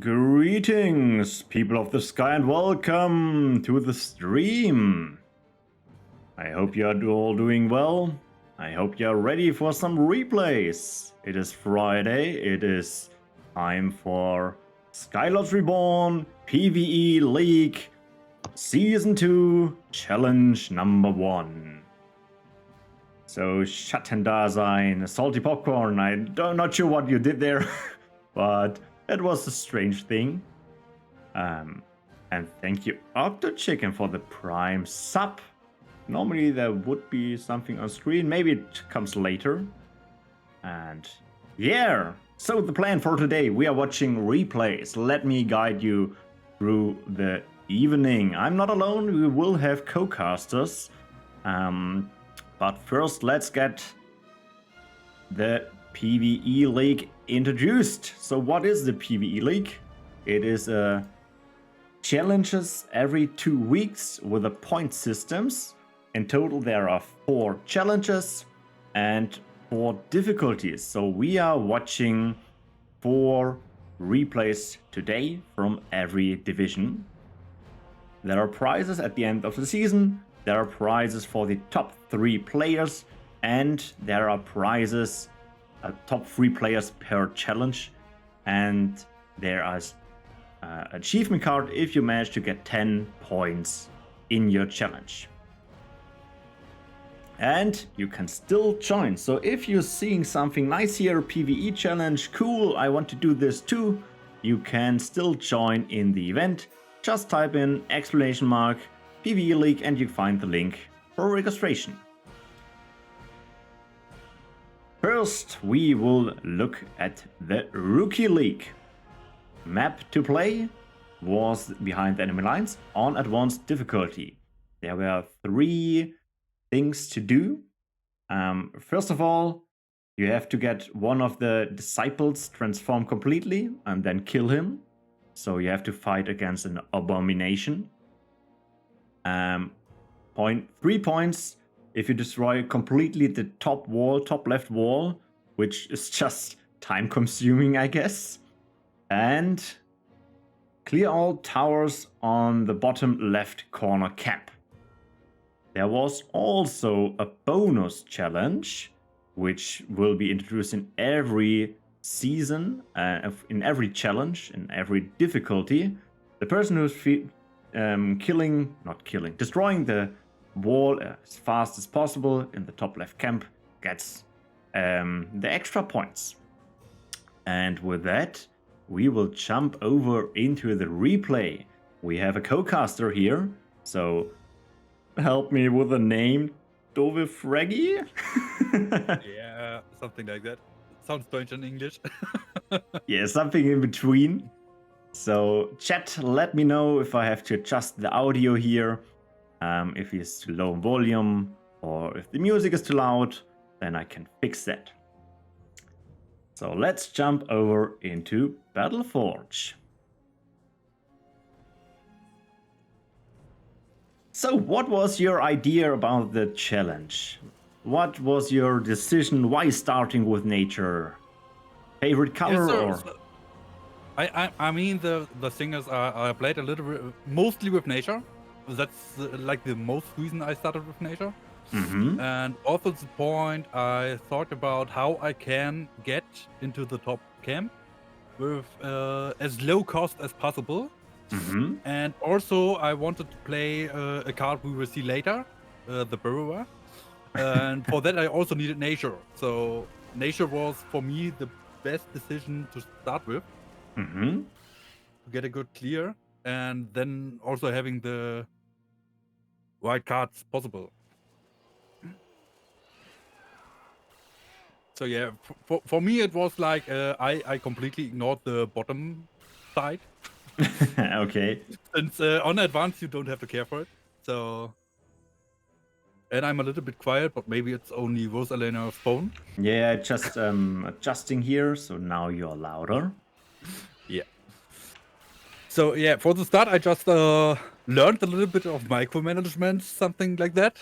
Greetings, people of the sky, and welcome to the stream. I hope you are all doing well. I hope you are ready for some replays. It is Friday. It is time for Skylords Reborn, PvE League, Season 2, Challenge number 1. So, Schattendasein, salty popcorn, I'm not sure what you did there, but it was a strange thing. And thank you, Octochicken, for the Prime sub. Normally there would be something on screen, maybe it comes later. And yeah, so the plan for today, we are watching replays. Let me guide you through the evening. I'm not alone, we will have co-casters. But first, let's get the PvE League introduced. So what is the PvE League? It is challenges every 2 weeks with a point systems. In total, there are 4 challenges and 4 difficulties. So we are watching 4 replays today from every division. There are prizes at the end of the season. There are prizes for the top 3 players, and there are prizes, top 3 players per challenge, and there is achievement card if you manage to get 10 points in your challenge. And you can still join. So if you're seeing something nice here, PvE challenge, cool, I want to do this too, you can still join in the event. Just type in ! PvE League and you find the link for registration. First, we will look at the Rookie League. Map to play was behind the enemy lines on advanced difficulty. There were 3 things to do. First of all, you have to get one of the disciples transformed completely and then kill him. So you have to fight against an abomination. 3 points if you destroy completely the top left wall, which is just time consuming, I guess. And clear all towers on the bottom left corner cap. There was also a bonus challenge, which will be introduced in every season, in every challenge, in every difficulty. The person who's destroying the wall as fast as possible in the top left camp gets the extra points. And with that, we will jump over into the replay. We have a co-caster here, so help me with the name. DoofeFragi? Yeah, something like that. Sounds strange in English. Yeah, something in between. So chat, let me know if I have to adjust the audio here, if it's too low in volume, or if the music is too loud, then I can fix that. So let's jump over into Battleforge. So what was your idea about the challenge? What was your decision? Why starting with nature? Favorite color or? I mean, the thing is, I played a little bit, mostly with nature. That's like the most reason I started with nature. Mm-hmm. And also the point I thought about how I can get into the top camp with as low cost as possible. Mm-hmm. And also I wanted to play a card we will see later, the Burrower. And for that I also needed nature. So nature was for me the best decision to start with. Mm-hmm. To get a good clear, and then also having the right cards possible. So yeah, for me it was like I completely ignored the bottom side. Okay. Since on advanced you don't have to care for it. So, and I'm a little bit quiet, but maybe it's only Rosalena's phone. Yeah, just adjusting here, so now you're louder. Yeah. So yeah, for the start, I just learned a little bit of micromanagement, something like that,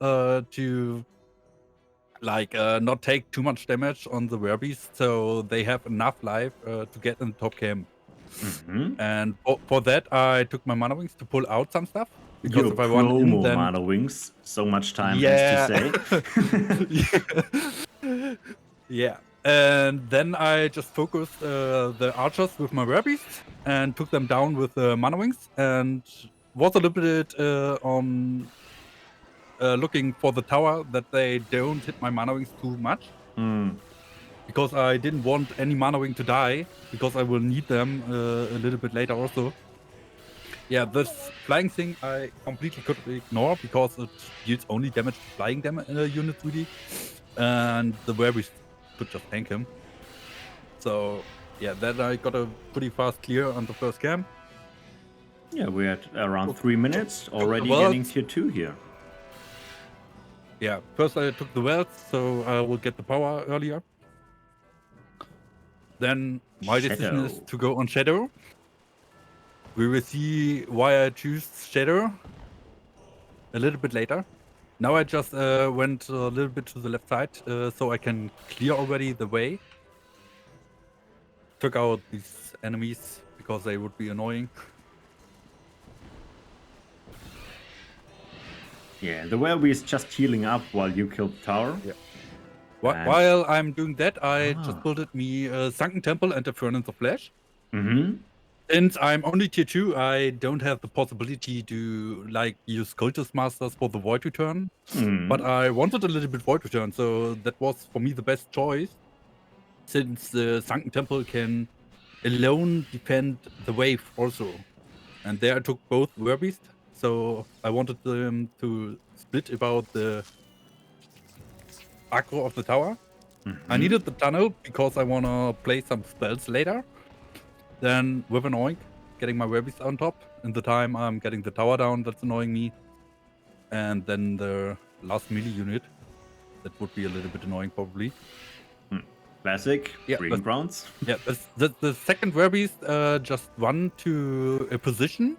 to like not take too much damage on the werbeast, so they have enough life to get in the top camp. And for that, I took my mana wings to pull out some stuff. Because Your if I want in, promo then mana wings. So much time yeah, has to say. yeah. And then I just focused the archers with my rabbits and took them down with the mana wings, and was a little bit on looking for the tower that they don't hit my mana wings too much. Because I didn't want any mana wing to die, because I will need them a little bit later also. Yeah, this flying thing I completely could ignore because it deals only damage to flying units really, and the werewolf could just tank him. So yeah, then I got a pretty fast clear on the first camp. Yeah, we're at around 3 minutes, already Well, getting tier 2 here. Yeah, first I took the wells, so I will get the power earlier. Then my decision is to go on Shadow. We will see why I choose Shadow a little bit later. Now I just went a little bit to the left side so I can clear already the way. Took out these enemies because they would be annoying. Yeah, the werewolf is just healing up while you kill the tower. Yeah. While I'm doing that, I just built me a Sunken Temple and a Furnace of Flesh. Since I'm only tier 2, I don't have the possibility to like use Cultist Masters for the Void Return. But I wanted a little bit Void Return, so that was for me the best choice. Since the Sunken Temple can alone defend the wave also. And there I took both Werbeast, so I wanted them to split about the aggro of the tower. I needed the tunnel because I want to play some spells later. Then with an oink, getting my Werbeast on top. In the time I'm getting the tower down, that's annoying me. And then the last melee unit, that would be a little bit annoying probably. Classic, breeding grounds. Yeah, the second Werbeast just run to a position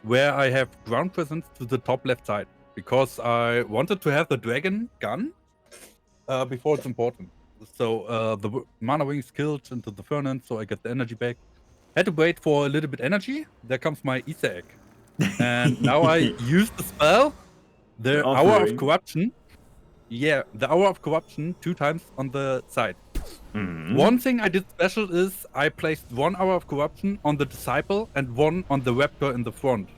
where I have ground presence to the top left side. Because I wanted to have the dragon gun before it's important. So the mana wings killed into the furnace, so I get the energy back. Had to wait for a little bit energy. There comes my Easter egg. And now I use the spell, the Hour of Corruption. Yeah, the Hour of Corruption 2 times on the side. One thing I did special is I placed 1 Hour of Corruption on the Disciple and 1 on the Raptor in the front.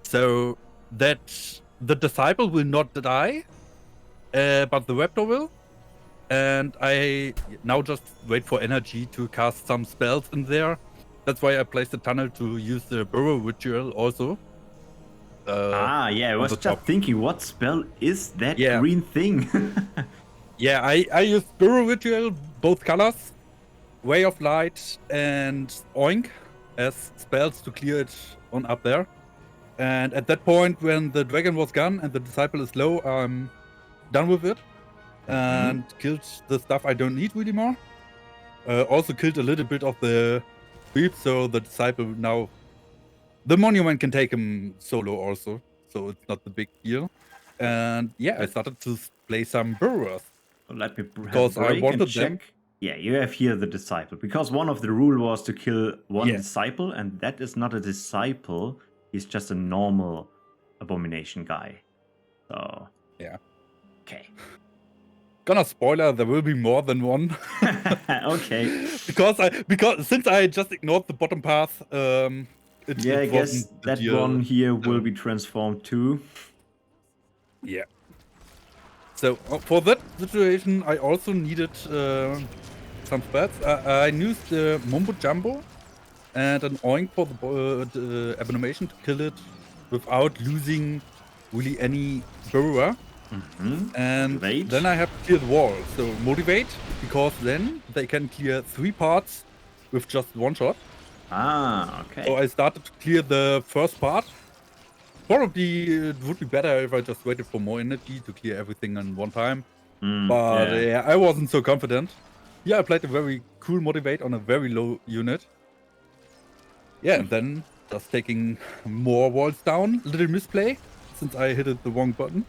So that the Disciple will not die, but the Raptor will. And I now just wait for energy to cast some spells in there. That's why I placed the tunnel to use the Burrow Ritual also. Yeah, I was just thinking, what spell is that green thing? Yeah, I used Burrow Ritual, both colors, Ray of Light and Oink as spells to clear it on up there. And at that point, when the dragon was gone and the Disciple is low, I'm done with it. And killed the stuff I don't need really more. Also killed a little bit of the creep, so the Disciple now... The Monument can take him solo also, so it's not the big deal. And yeah, I started to play some Burrowers. Let me because I wanted check. them. Yeah, you have here the Disciple. Because one of the rule was to kill one Disciple, and that is not a Disciple. He's just a normal Abomination guy. So... Yeah. Okay. Gonna spoiler, there will be more than one. Okay. because since I just ignored the bottom path, I guess that one here will be transformed too. Yeah. So for that situation, I also needed some spells. I used the Mumbo Jumbo and an Oink for the Abomination to kill it without losing really any Burrower. And then I have to clear the wall. So motivate, because then they can clear 3 parts with just 1 shot. Okay. So I started to clear the first part. Probably it would be better if I just waited for more energy to clear everything in one time. But yeah, I wasn't so confident. Yeah, I played a very cool motivate on a very low unit. Yeah, and then just taking more walls down. Little misplay, since I hit the wrong button.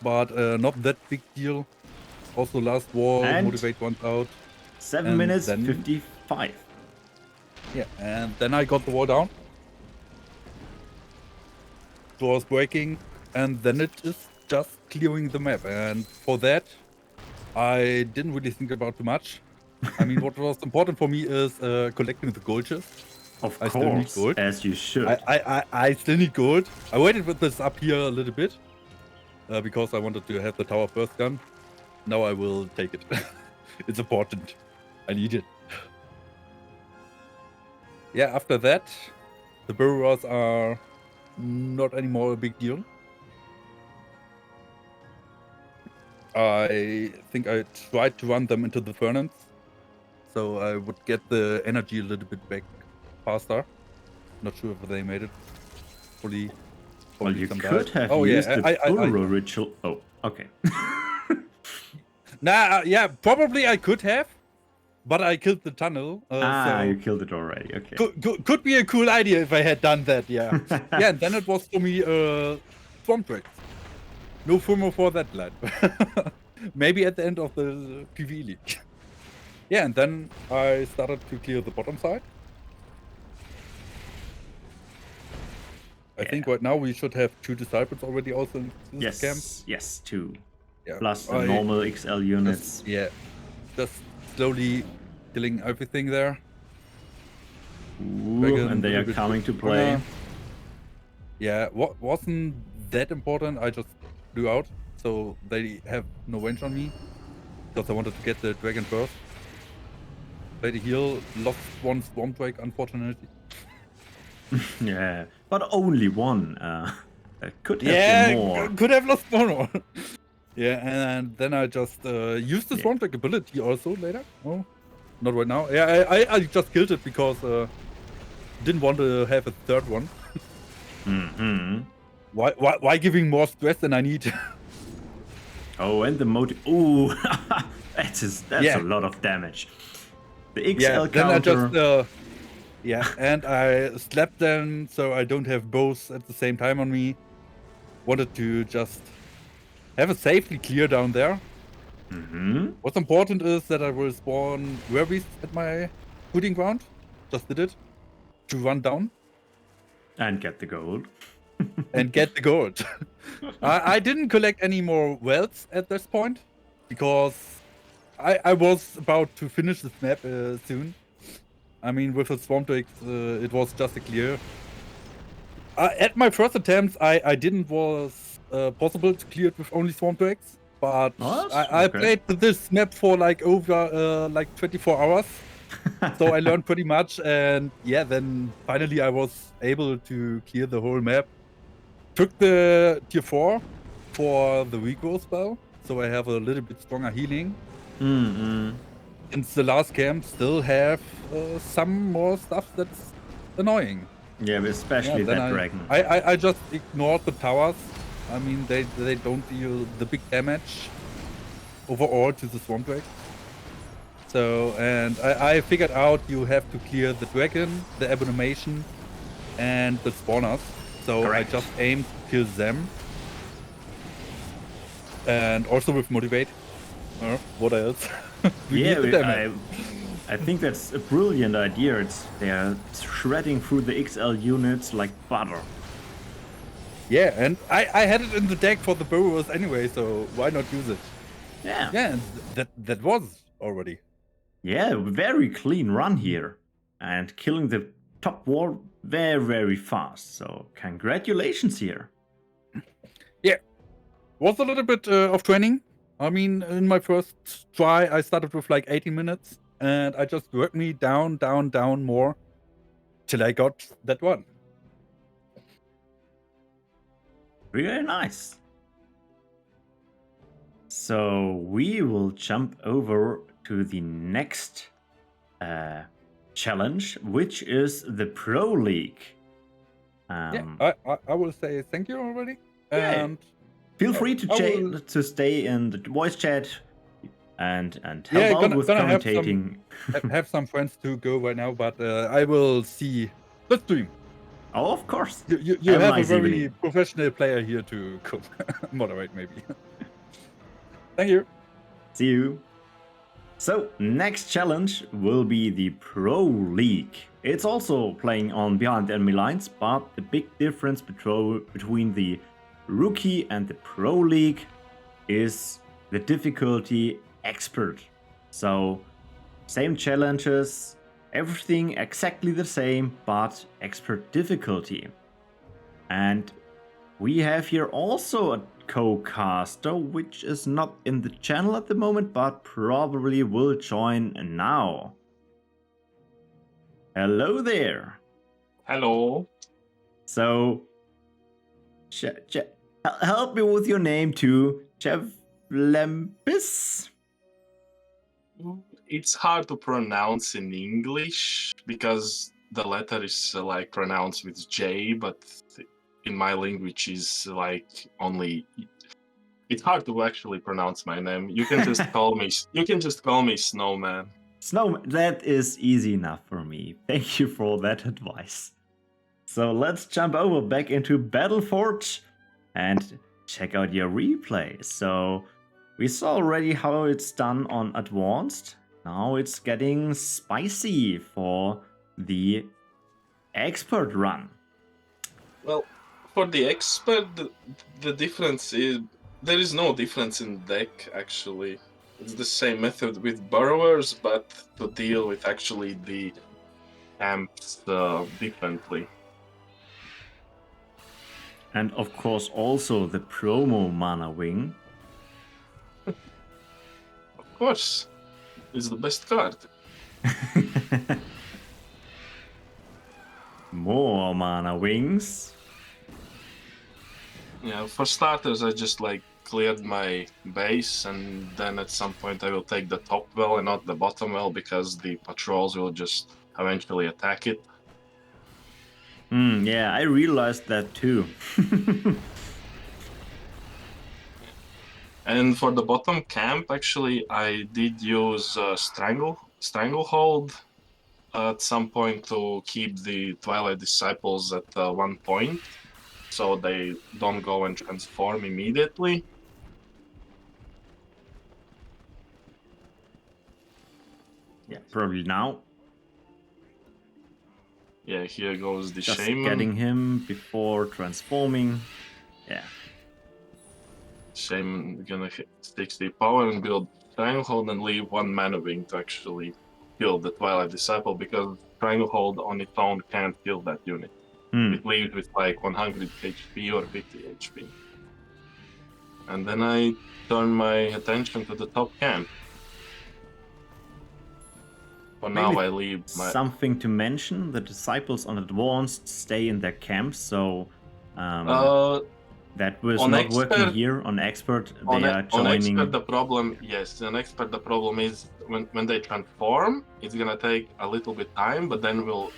But not that big deal. Also last wall, and motivate went out. 7 minutes 55. Yeah, and then I got the wall down. It was breaking, and then it is just clearing the map. And for that, I didn't really think about too much. I mean, what was important for me is collecting the gold chest. Of I still need course, gold. as you should. I still need gold. I waited with this up here a little bit because I wanted to have the tower burst gun. Now I will take it. It's important. I need it. Yeah, after that, the burrows are not anymore a big deal. I think I tried to run them into the furnace, so I would get the energy a little bit back faster. Not sure if they made it fully. Well, you some could died. have Oh, used yeah, the burrow ritual. Oh, okay. Nah, yeah, probably I could have, but I killed the tunnel. So you killed it already. Okay. could be a cool idea if I had done that. Yeah, yeah. And then it was for me swamp tracks. No FOMO for that, lad. Maybe at the end of the PvE League. Yeah, and then I started to clear the bottom side. I think right now we should have 2 disciples already also in this camp. Yes, 2. Yeah. Plus the normal XL units. Just slowly killing everything there. Ooh, and they are coming to play. Yeah, what wasn't that important. I just blew out, so they have no range on me. Because I wanted to get the dragon first. Played a heal, lost 1 swamp drake, unfortunately. Yeah, but only 1. Could have been more. Could have lost more. Yeah, and then I just used the swamp drake ability also later. Oh, not right now. Yeah, I just killed it because didn't want to have a 3rd one. Mm-hmm. Why giving more stress than I need? Oh, and the motive. Ooh, that's a lot of damage. The XL counter. Then I just and I slapped them so I don't have both at the same time on me. Wanted to just have a safely clear down there. Mm-hmm. What's important is that I will spawn werewolves at my shooting ground. Just did it to run down and get the gold. And get the gold. I didn't collect any more wells at this point because I was about to finish this map soon. I mean, with the swamp drakes, it was just a clear. At my first attempts, I didn't was possible to clear it with only swamp drakes, but I played this map for like over 24 hours. So I learned pretty much, and yeah, then finally I was able to clear the whole map. Took the tier 4 for the regrowth spell, so I have a little bit stronger healing. Mm-hmm. Since the last camp, still have some more stuff that's annoying. Yeah, especially that dragon. I just ignored the towers. I mean, they don't deal the big damage overall to the swamp drake. So, and I figured out you have to clear the dragon, the abomination, and the spawners. So correct. I just aimed to kill them. And also with motivate. What else? I think that's a brilliant idea. They are shredding through the XL units like butter. Yeah, and I had it in the deck for the burrows anyway, so why not use it? Yeah. Yeah, and that was already. Yeah, very clean run here. And killing the top wall very, very fast. So congratulations here. Yeah. Was a little bit of training. I mean, in my first try, I started with like 18 minutes. And I just worked me down more. Till I got that one. Very nice. So we will jump over to the next challenge, which is the Pro League. Yeah, I will say thank you already. Yeah. And feel free to stay in the voice chat and help out with commentating. Have some friends to go right now, but I will see the stream. Oh, of course. You have a very professional player here to go moderate, maybe. Thank you. See you. So, next challenge will be the Pro League. It's also playing on behind enemy lines, but the big difference between the Rookie and the Pro League is the difficulty Expert. So, same challenges, everything exactly the same, but Expert difficulty. And we have here also a co-caster, which is not in the channel at the moment, but probably will join now. Hello there. Hello. So, help me with your name too. Javlampis? It's hard to pronounce in English because the letter is like pronounced with J, but in my language is like only. It's hard to actually pronounce my name. You can just call me. You can just call me Snowman. Snowman, that is easy enough for me. Thank you for that advice. So let's jump over back into Battleforge and check out your replay. So we saw already how it's done on Advanced. Now it's getting spicy for the Expert run. Well, for the Expert, the difference is there is no difference in deck actually. It's the same method with Burrowers, but to deal with actually the camps differently. And of course also the promo mana wing. Of course, it's the best card. More mana wings. Yeah, for starters, I just like cleared my base, and then at some point I will take the top well and not the bottom well because the patrols will just eventually attack it. Yeah, I realized that too. And for the bottom camp, actually, I did use Stranglehold at some point to keep the Twilight Disciples at one point, so they don't go and transform immediately. Yeah, probably now. Yeah, here goes the Just Shaman. getting him before transforming. Yeah. Shaman gonna hit 60 power and build Stranglehold and leave one mana wing to actually kill the Twilight Disciple because Stranglehold on its own can't kill that unit. It leaves with like 100 HP or 50 HP. And then I turn my attention to the top camp. For now, Maybe I leave my. Something to mention: the disciples on Advanced stay in their camps, so that was on not Expert, working here. On Expert, on, they are on joining. Expert, the problem, yes, on Expert, the problem is when they transform, it's gonna take a little bit time, but then we'll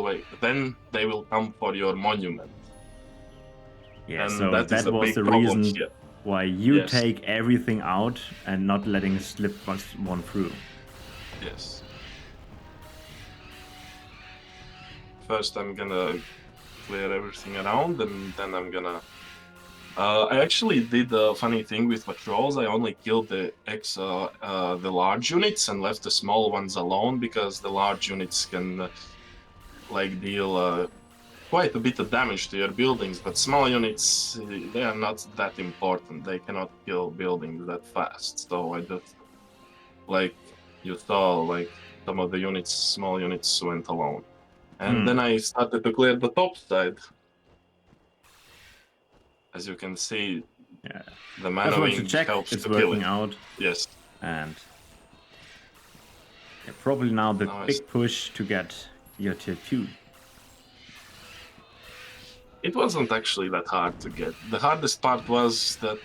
wait. Then they will come for your monument. Yeah, and so that that was the reason why you take everything out and not letting slip one through. Yes. First, I'm gonna clear everything around, and then I'm gonna. I actually did a funny thing with patrols. I only killed the large units and left the small ones alone because the large units can like deal quite a bit of damage to your buildings, but small units, they are not that important. They cannot kill buildings that fast. So I just, like you saw, like some of the units, small units went alone. And then I started to clear the top side. As you can see, the mana wing helps it's to kill working it. out. Yes. And probably now the big push to get your tier 2. It wasn't actually that hard to get. The hardest part was that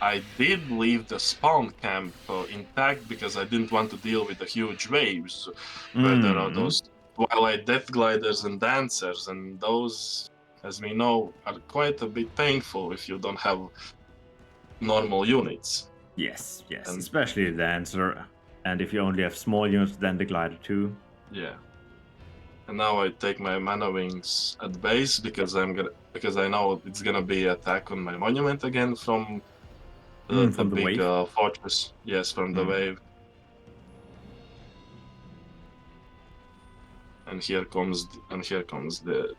I did leave the spawn camp intact because I didn't want to deal with the huge waves where there are those Twilight Death Gliders and Dancers, and those, as we know, are quite a bit painful if you don't have normal units. Yes, and especially the Dancer, and if you only have small units, then the Glider too. Yeah. And now I take my mana wings at base because I know it's gonna be attack on my monument again from the big fortress. Yes, from the wave. And here comes the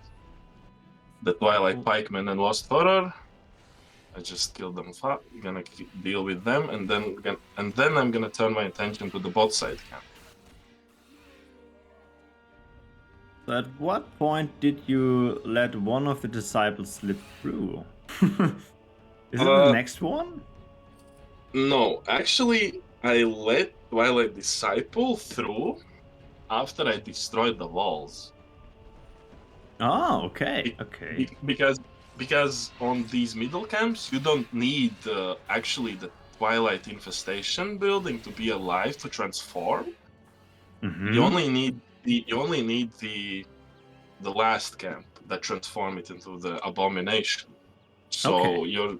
Twilight Pikemen and Lost Horror. I just killed them. Gonna deal with them, and then I'm gonna turn my attention to the bot side camp. So at what point did you let one of the disciples slip through? Is it the next one? No, actually, I let Twilight Disciple through after I destroyed the walls. Oh, okay, okay. Because on these middle camps, you don't need actually the Twilight Infestation building to be alive to transform. Mm-hmm. You only need the last camp that transform it into the Abomination. So Okay.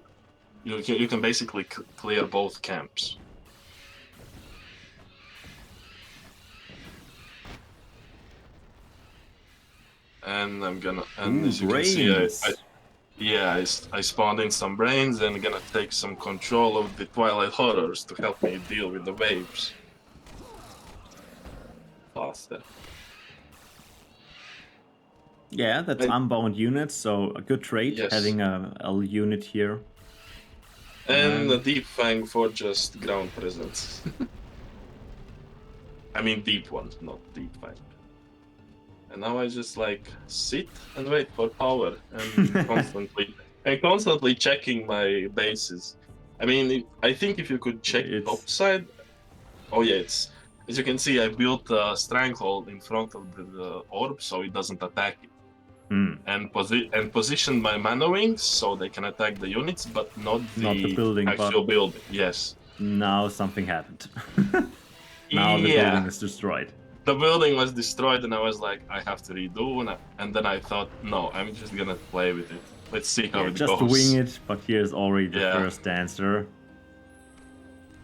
you can basically clear both camps. And as you can see, I spawned in some brains and gonna take some control of the Twilight Horrors to help me deal with the waves faster. Yeah, that's unbound units, so a good trait having a L unit here. And a Deep Fang for just ground presence. I mean deep ones, not Deep Fang. And now I just like sit and wait for power and constantly checking my bases. I mean, I think if you could check top side, oh yeah, it's as you can see, I built a stranglehold in front of the orb so it doesn't attack it. And positioned my mana wings so they can attack the units, but not the building, actual building. Yes. Now something happened. Now the building is destroyed. The building was destroyed, and I was like, I have to redo. And then I thought, no, I'm just gonna play with it. Let's see how it just goes. Just wing it, but here's already the first dancer.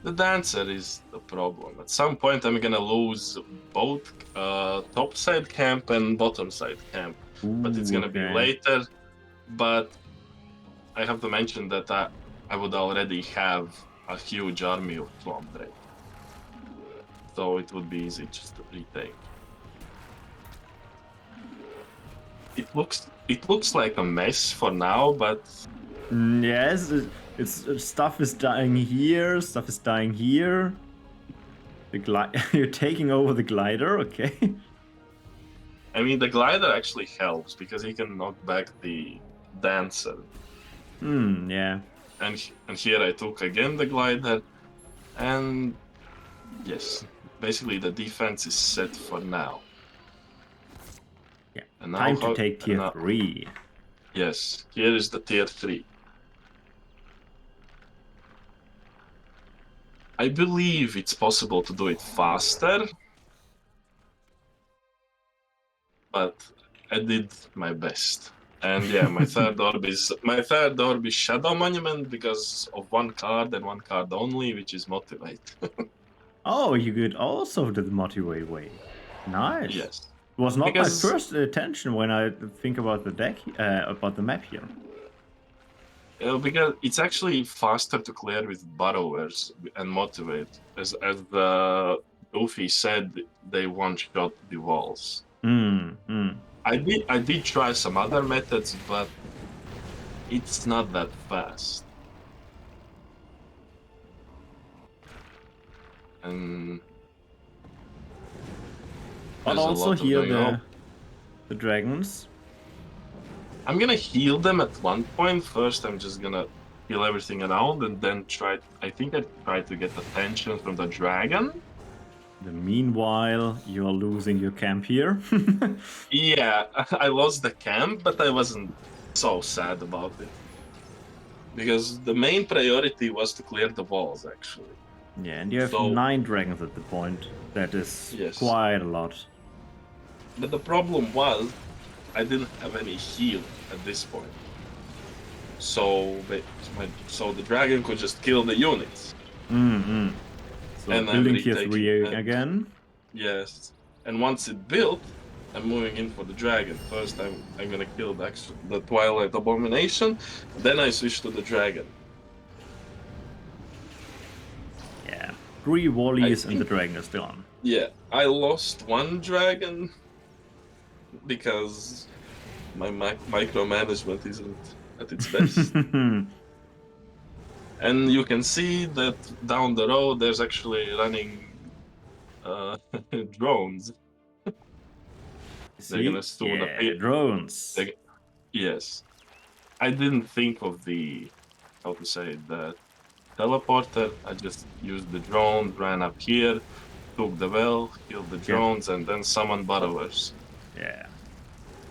The dancer is the problem. At some point, I'm gonna lose both top side camp and bottom side camp. But it's gonna be later. But I have to mention that I would already have a huge army of Swamp Drake. So it would be easy just to retake. It looks like a mess for now, but yes, stuff is dying here, stuff is dying here. You're taking over the glider, okay? I mean, the glider actually helps because he can knock back the dancer. Yeah. And here I took again the glider, and yes, basically the defense is set for now. Yeah. And now time to take tier 3. Yes, here is the tier 3. I believe it's possible to do it faster, but I did my best. And yeah, my third orb is Shadow Monument because of one card and one card only, which is Motivate. Oh, you could also do the Motivate way. Nice. Yes. It was not my first attention when I think about the deck, about the map here. Because it's actually faster to clear with Burrowers and Motivate. As Doofy said, they one-shot the walls. I did try some other methods, but it's not that fast. And but also here the dragons. I'm gonna heal them at one point. First, I'm just gonna heal everything around, and then I think I tried to get attention from the dragon. Meanwhile, you are losing your camp here. Yeah, I lost the camp, but I wasn't so sad about it. Because the main priority was to clear the walls, actually. Yeah, and you have 9 dragons at the point. That is quite a lot. But the problem was, I didn't have any heal at this point. So the dragon could just kill the units. So and building tier 3 again? Yes. And once it built, I'm moving in for the dragon. First, I'm gonna kill the Twilight Abomination. Then I switch to the dragon. Yeah. 3 Wallies and the dragon is still on. Yeah. I lost one dragon. because my micromanagement isn't at its best. And you can see that down the road there's actually running drones. They're gonna soon appear. Drones. Yes. I didn't think of the, how to say, the teleporter. I just used the drone, ran up here, took the well, killed the drones, and then summoned burrowers. Yeah.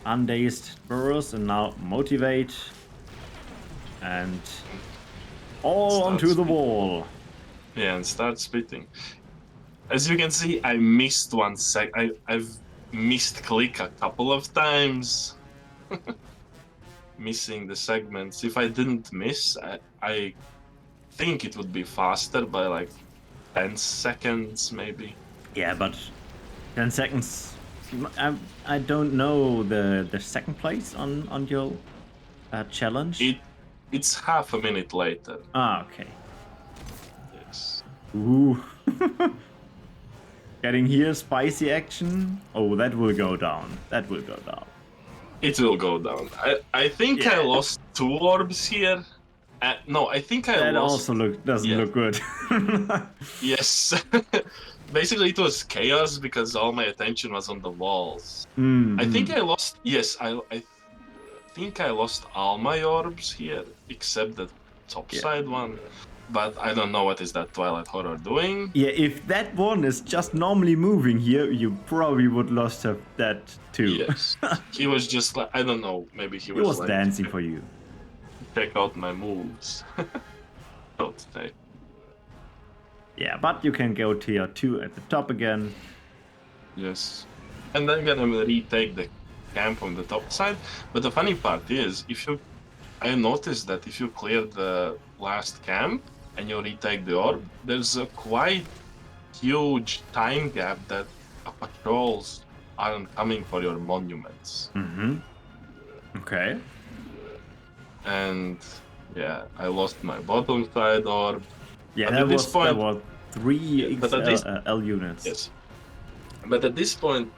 Undazed burrows, and now motivate. And all onto the wall. Yeah, and start spitting. As you can see, I missed I've missed click a couple of times. Missing the segments. If I didn't miss, I think it would be faster by like 10 seconds, maybe. Yeah, but 10 seconds. I don't know the second place on your challenge. It's half a minute later. Ah, okay. Yes. Ooh. Getting here, spicy action. Oh, that will go down. That will go down. It will go down. I think I lost 2 orbs here. No, I think I that lost... also doesn't look good. Yes. Basically, it was chaos because all my attention was on the walls. I think I lost... Yes, I think I lost all my orbs here, except the top side one. But I don't know what is that Twilight Horror doing. Yeah, if that one is just normally moving here, you probably would lost that too. Yes. He was just like, I don't know, maybe he was like, dancing for you. Check out my moves. Don't say. Yeah, but you can go tier 2 at the top again. Yes. And then I'm gonna retake the camp on the top side. But the funny part is, I noticed that if you clear the last camp and you retake the orb, there's a quite huge time gap that patrols aren't coming for your monuments. Okay. And yeah, I lost my bottom side orb. Yeah, that was 3 L units. Yes. But at this point,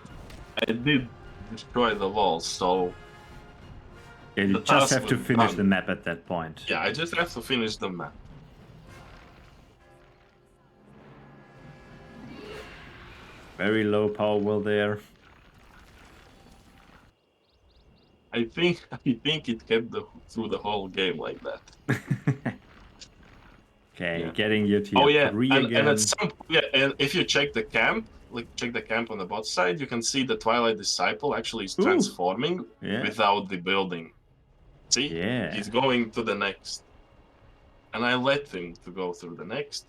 I did destroy the walls, so... Yeah, you just have to finish the map at that point. Yeah, I just have to finish the map. Very low power will there. I think it kept through the whole game like that. Okay, getting you to 3 again. And at some and if you check the camp, check the camp on the bot side, you can see the Twilight Disciple actually is transforming without the building. See? Yeah. He's going to the next. And I let him to go through the next.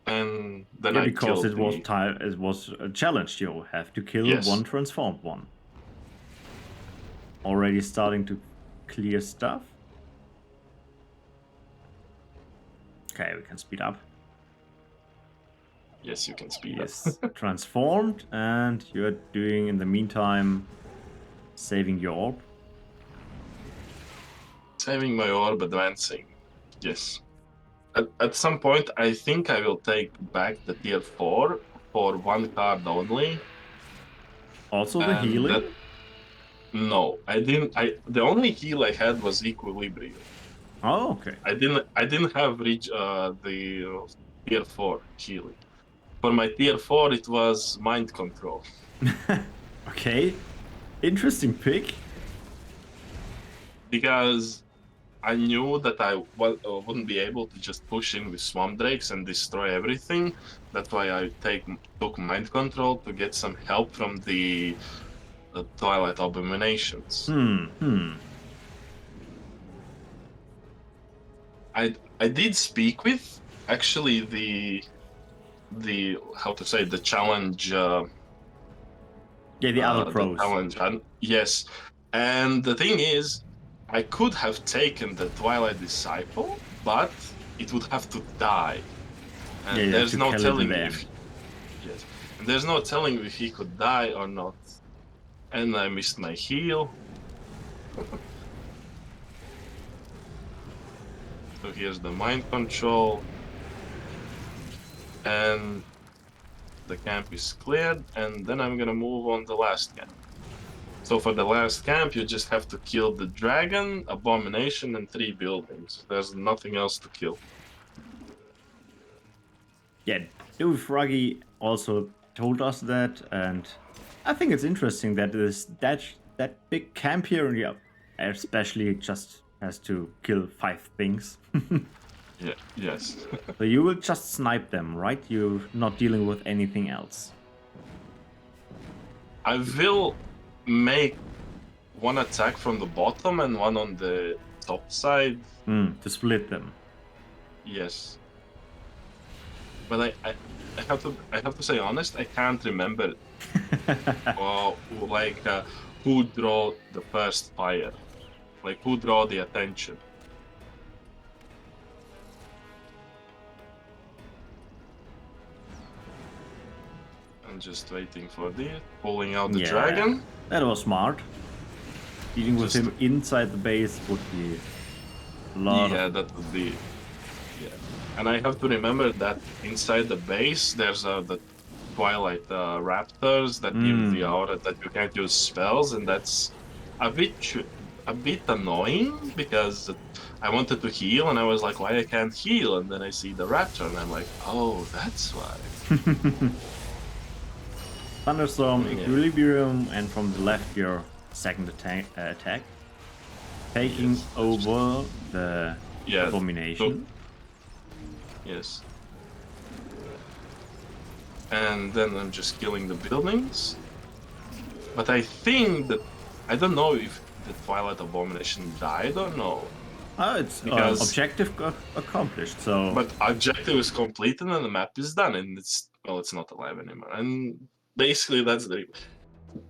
And then I because killed it was a challenge. You have to kill one transformed one. Already starting to clear stuff. Okay, we can speed up. Yes, you can speed up. Transformed, and you're doing in the meantime saving your orb. Saving my orb, advancing. Yes. At some point, I think I will take back the tier 4 for 1 card only. Also the healing? No, I didn't. The only heal I had was Equilibrium. Oh, okay. I didn't have reach the tier 4 healing. For my tier 4, it was Mind Control. Okay, interesting pick. Because I knew that I wouldn't be able to just push in with Swamp Drakes and destroy everything. That's why I took Mind Control to get some help from the Twilight Abominations. I did speak with actually the how to say, the challenge. The other pros. Yes, and the thing is, I could have taken the Twilight Disciple, but it would have to die. And there's no telling if and there's no telling if he could die or not. And I missed my heal. So here's the Mind Control. And the camp is cleared, and then I'm gonna move on the last camp. So for the last camp, you just have to kill the dragon, abomination, and 3 buildings. There's nothing else to kill. Yeah, DoofeFragi also told us that, and I think it's interesting that that big camp here, and yeah, especially just has to kill 5 things. Yeah. Yes. So you will just snipe them, right? You're not dealing with anything else. I will make one attack from the bottom and one on the top side. To split them. Yes. But I have to say honest, I can't remember who draw the first fire. Like who draw the attention. I'm just waiting for this. Pulling out the dragon. That was smart. Dealing with him inside the base would be a lot. Yeah, that would be. Yeah, and I have to remember that inside the base there's the Twilight Raptors that give the aura that you can't use spells, and that's a bit annoying because I wanted to heal and I was like, why I can't heal? And then I see the Raptor and I'm like, oh, that's why. Thunderstorm, Equilibrium, and from the left your second attack. Taking over the abomination. Yes. And then I'm just killing the buildings. But I think that I don't know if the Twilight Abomination died or no. Oh, it's objective accomplished. So, but objective is completed and the map is done, and it's not alive anymore. And basically, that's the.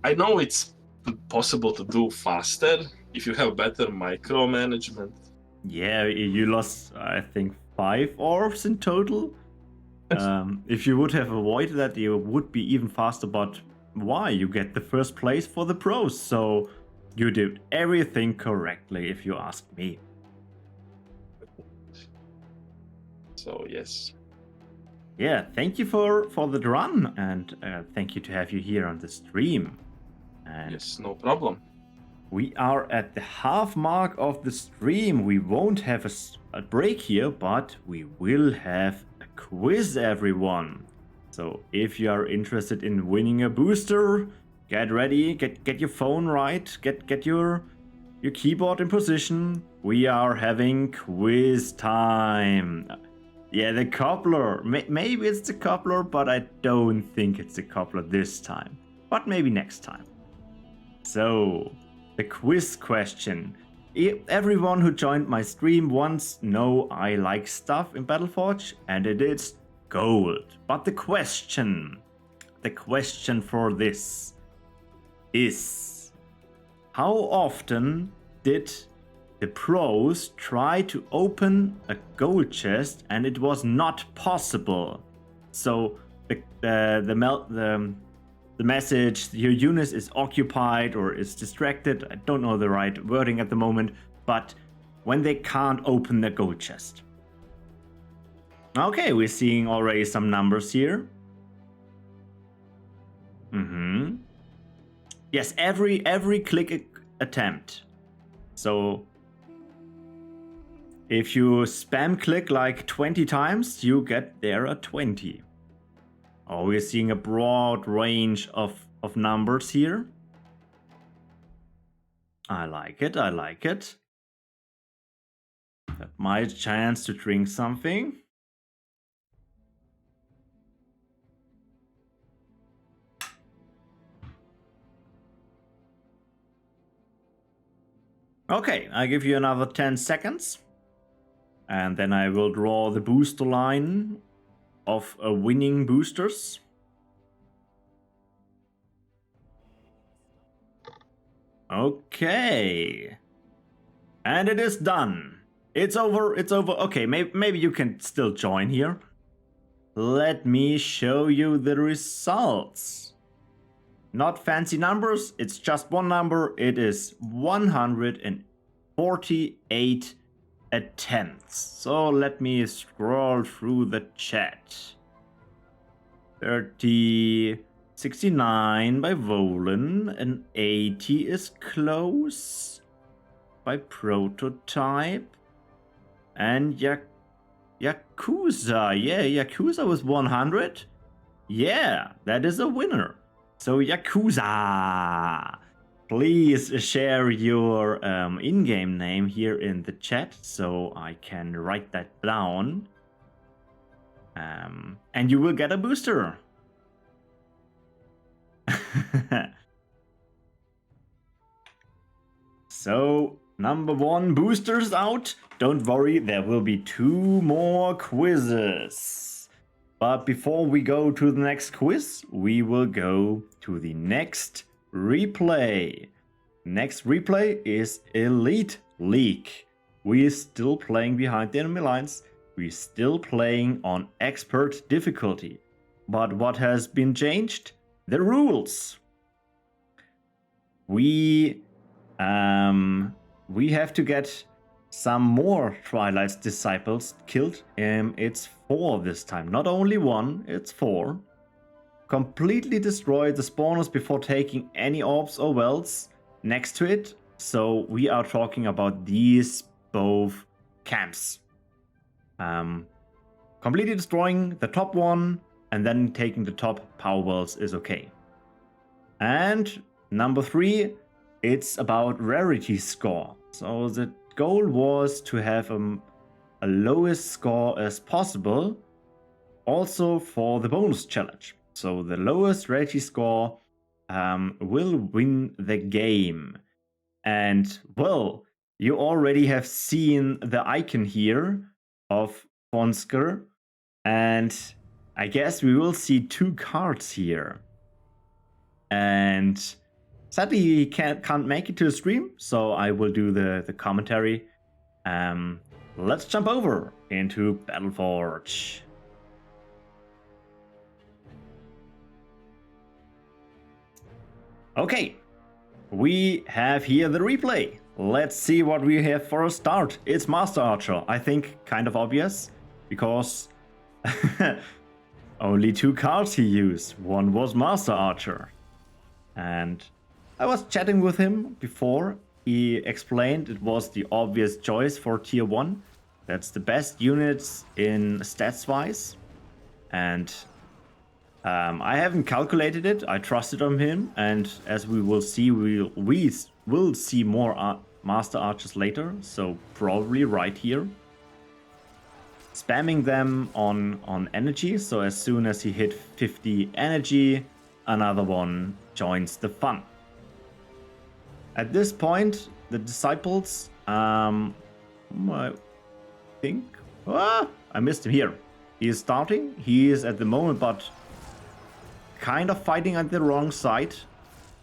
I know it's possible to do faster if you have better micromanagement. Yeah, you lost, I think, 5 orbs in total. If you would have avoided that, you would be even faster. But why? You get the first place for the pros, so you did everything correctly, if you ask me. So yes. Yeah, thank you for the run, and thank you to have you here on the stream. And yes, no problem. We are at the half mark of the stream. We won't have a break here, but we will have a quiz, everyone. So if you are interested in winning a booster, get ready, get your phone right, get your keyboard in position. We are having quiz time. Yeah, the coupler. Maybe it's the coupler, but I don't think it's the coupler this time. But maybe next time. So, the quiz question. Everyone who joined my stream once know I like stuff in Battleforge, and it is gold. But the question for this is, how often did the pros try to open a gold chest and it was not possible? So the message, your unit is occupied or is distracted. I don't know the right wording at the moment, but when they can't open the gold chest. Okay, we're seeing already some numbers here. Yes, every click attempt. So if you spam click like 20 times, you get there a 20. Oh, we're seeing a broad range of numbers here. I like it, I like it. That's my chance to drink something. Okay, I give you another 10 seconds. And then I will draw the booster line of winning boosters. Okay. And it is done. It's over, it's over. Okay, maybe you can still join here. Let me show you the results. Not fancy numbers, it's just one number. It is 148 attempts. So let me scroll through the chat. 36 69 by Volan. An 80 is close by Prototype. And Yakuza. Yeah, Yakuza with 100. Yeah, that is a winner. So Yakuza, please share your in-game name here in the chat so I can write that down. And you will get a booster. So, number 1 boosters out. Don't worry, there will be 2 more quizzes. But before we go to the next quiz, we will go to the next replay. Next replay is Elite League. We're still playing behind the enemy lines. We're still playing on expert difficulty. But what has been changed? The rules. We have to get some more Twilight's disciples killed. It's 4 this time. Not only 1, it's 4. Completely destroy the spawners before taking any orbs or wells next to it. So we are talking about these both camps. Completely destroying the top one and then taking the top power wells is okay. And number 3, it's about rarity score. So the goal was to have a lowest score as possible, also for the bonus challenge. So the lowest rarity score will win the game. And well, you already have seen the icon here of Vornskr, and I guess we will see 2 cards here. And sadly, he can't make it to the stream, so I will do the commentary. Let's jump over into Battleforge. Okay, we have here the replay. Let's see what we have for a start. It's Master Archer. I think kind of obvious, because only 2 cards he used. One was Master Archer. And I was chatting with him before. He explained it was the obvious choice for tier 1. That's the best units in stats wise. And I haven't calculated it. I trusted on him. And as we will see, we will see more Master Archers later. So probably right here. Spamming them on energy. So as soon as he hit 50 energy, another one joins the fun. At this point, the disciples, I think, I missed him here. He is starting. He is at the moment, but kind of fighting at the wrong side.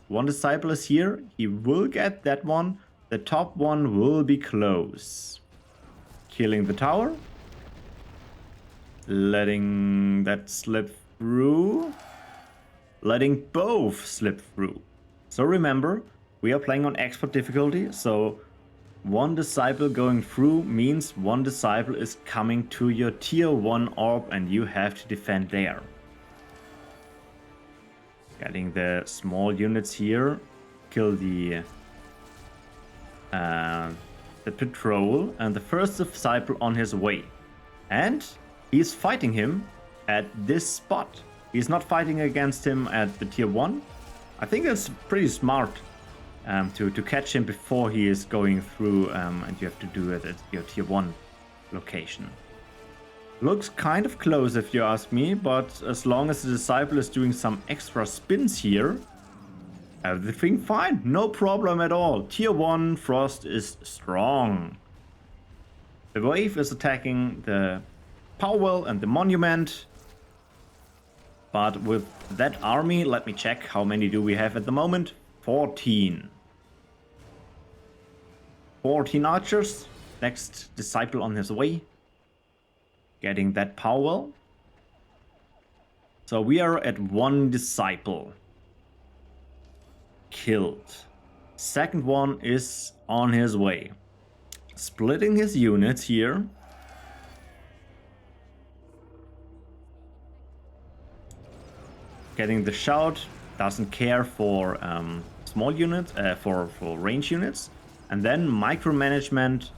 One disciple is here. He will get that one. The top one will be close. Killing the tower. Letting that slip through. Letting both slip through. So remember, we are playing on expert difficulty, so 1 disciple going through means 1 disciple is coming to your tier 1 orb and you have to defend there. Getting the small units here, kill the patrol and the first disciple on his way. And he's fighting him at this spot. He's not fighting against him at the tier 1. I think it's pretty smart to catch him before he is going through, and you have to do it at your tier 1 location. Looks kind of close if you ask me, but as long as the disciple is doing some extra spins here, everything fine, no problem at all. Tier 1 Frost is strong. The wave is attacking the power well and the monument. But with that army, let me check how many do we have at the moment. 14. 14 archers. Next disciple on his way. Getting that power well. So we are at 1 disciple. Killed. Second one is on his way. Splitting his units here. getting the shout, doesn't care for small units, for range units, and then micromanagement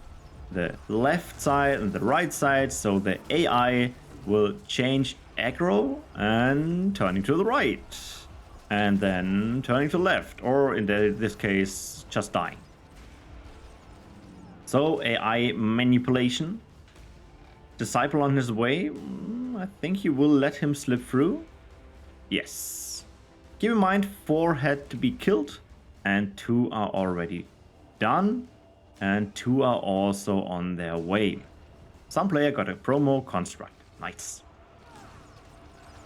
the left side and the right side, so the AI will change aggro and turning to the right, and then turning to left, or in this case, just dying. So AI manipulation. Disciple on his way. I think he will let him slip through. Yes. Keep in mind, 4 had to be killed, and 2 are already done, and 2 are also on their way. Some player got a promo construct. Nice.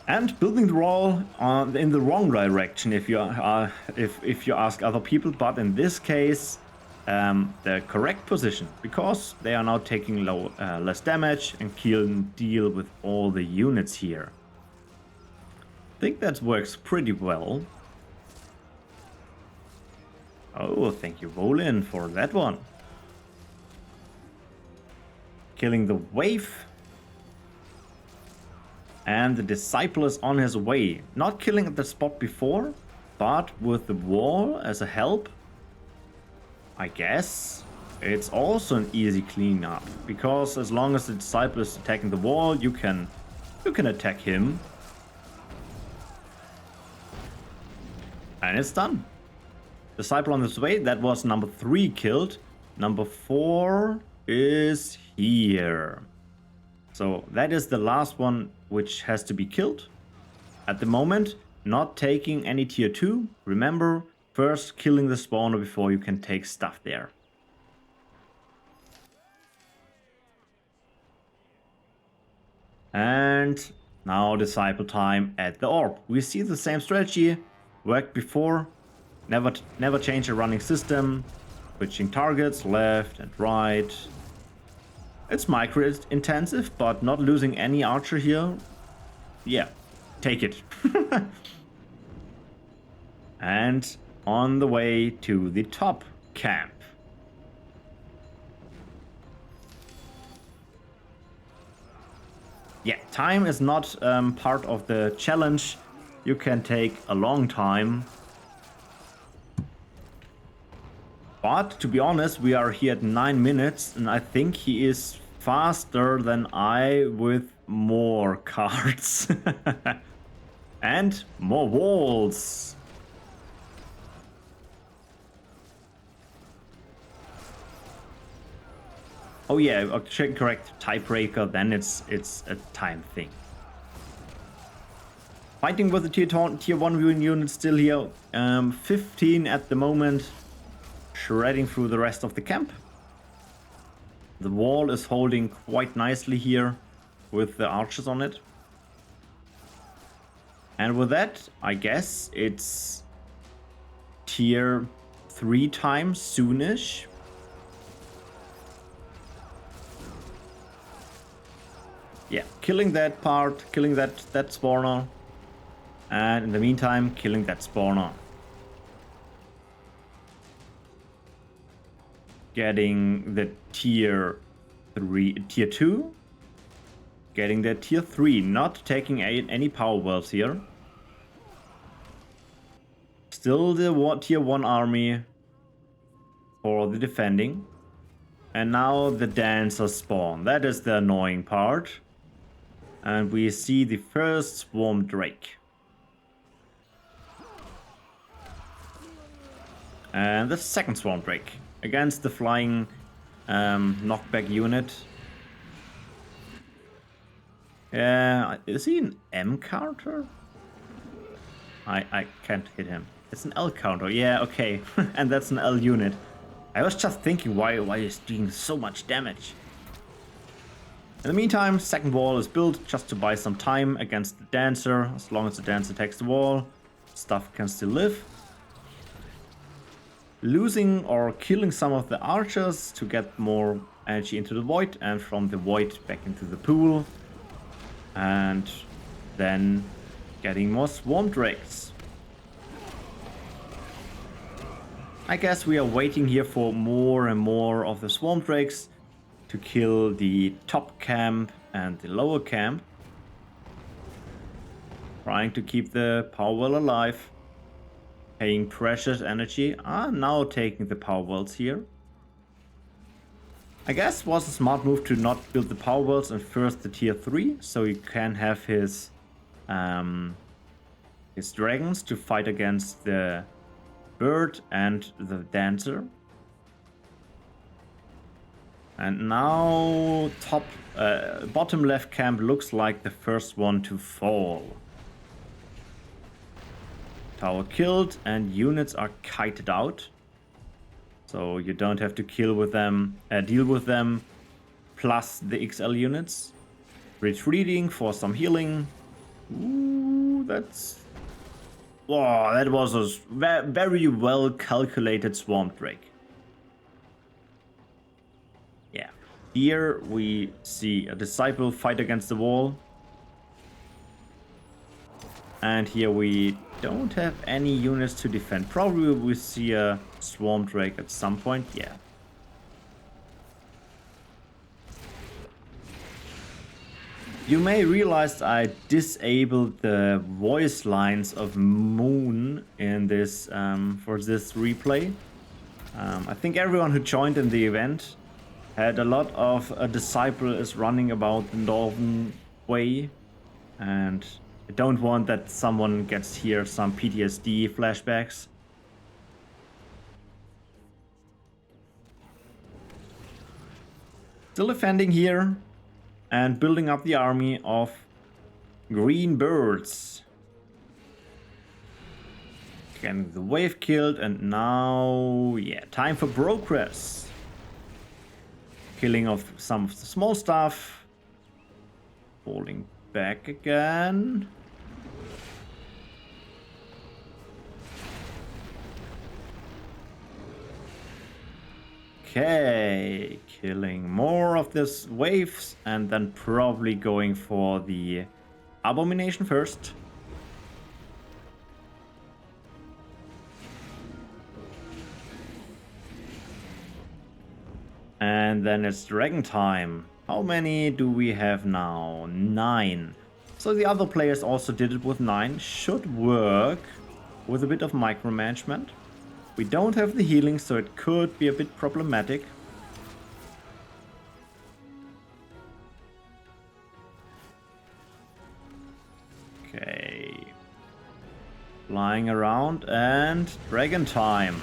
And building the wall in the wrong direction, if you ask other people, but in this case, the correct position, because they are now taking less damage and can deal with all the units here. I think that works pretty well. Oh, thank you, Volin, for that one. Killing the wave. And the disciple is on his way. Not killing at the spot before, but with the wall as a help. I guess it's also an easy cleanup, because as long as the disciple is attacking the wall, you can attack him. And it's done. Disciple on his way. That was number 3 killed. Number 4 is here. So that is the last one which has to be killed. At the moment, not taking any tier 2. Remember, first killing the spawner before you can take stuff there. And now disciple time at the orb. We see the same strategy worked before. Never change a running system. Switching targets left and right. It's micro intensive, but not losing any archer here. Yeah, take it. And on the way to the top camp. Yeah, time is not part of the challenge. You can take a long time. But to be honest, we are here at 9 minutes, and I think he is faster than I with more cards. And more walls. Oh yeah, correct, tiebreaker, then it's a time thing. Fighting with the tier 1 unit still here. 15 at the moment. Shredding through the rest of the camp. The wall is holding quite nicely here with the archers on it. And with that, I guess it's tier 3 times soonish. Yeah, killing that part, killing that spawner. And in the meantime, killing that spawner. Getting the tier 2. Getting the tier 3, not taking any power wells here. Still the tier 1 army for the defending. And now the dancer spawn. That is the annoying part. And we see the first swarm drake. And the second swarm drake. Against the flying knockback unit. Is he an M counter? I can't hit him. It's an L counter. Yeah, okay. And that's an L unit. I was just thinking why he's doing so much damage. In the meantime, second wall is built just to buy some time against the dancer. As long as the dancer takes the wall, stuff can still live. Losing or killing some of the archers to get more energy into the void, and from the void back into the pool, and then getting more swarm drakes. I guess we are waiting here for more and more of the swarm drakes to kill the top camp and the lower camp. Trying to keep the power well alive. Paying precious energy. Now taking the power wells here. I guess it was a smart move to not build the power wells and first the tier 3, so he can have his dragons to fight against the bird and the dancer. And now bottom left camp looks like the first one to fall. Tower killed and units are kited out. So you don't have to deal with them, plus the XL units. Retreating for some healing. Ooh, that was a very well calculated Swamp Drake. Yeah. Here we see a Disciple fight against the wall. And here we don't have any units to defend. Probably we'll see a Swarm Drake at some point, yeah. You may realize I disabled the voice lines of Moon in this for this replay. I think everyone who joined in the event had a lot of a Disciple is running about the northern way, and I don't want that someone gets here some PTSD flashbacks. Still defending here and building up the army of green birds. Getting the wave killed, and now, yeah, time for progress. Killing of some of the small stuff. Falling back again. Okay, killing more of these waves and then probably going for the Abomination first. And then it's Dragon time. How many do we have now? 9. So the other players also did it with 9. Should work with a bit of micromanagement. We don't have the healing, so it could be a bit problematic. Okay. Flying around and dragon time.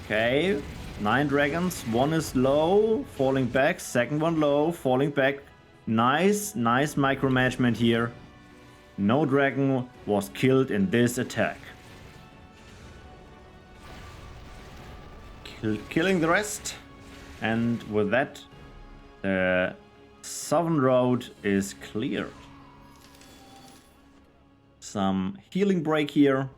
Okay. 9 dragons. One is low, falling back. Second one low, falling back. Nice micromanagement here. No dragon was killed in this attack. Killing the rest, and with that the southern road is cleared. Some healing break here.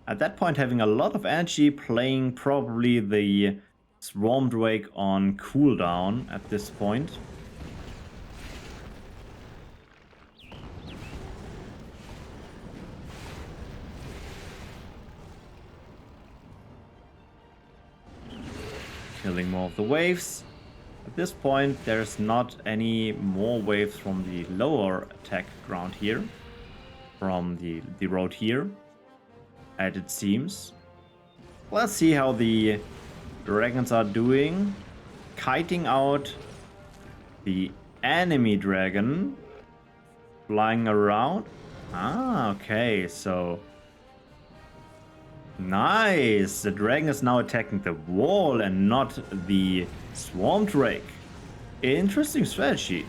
At that point, having a lot of energy, playing probably the Swarm Drake on cooldown at this point. Killing more of the waves. At this point, there's not any more waves from the lower attack ground here, from the road here, as it seems. Let's see how the dragons are doing. Kiting out the enemy dragon, flying around. Okay, so nice! The dragon is now attacking the wall and not the Swarm Drake. Interesting strategy.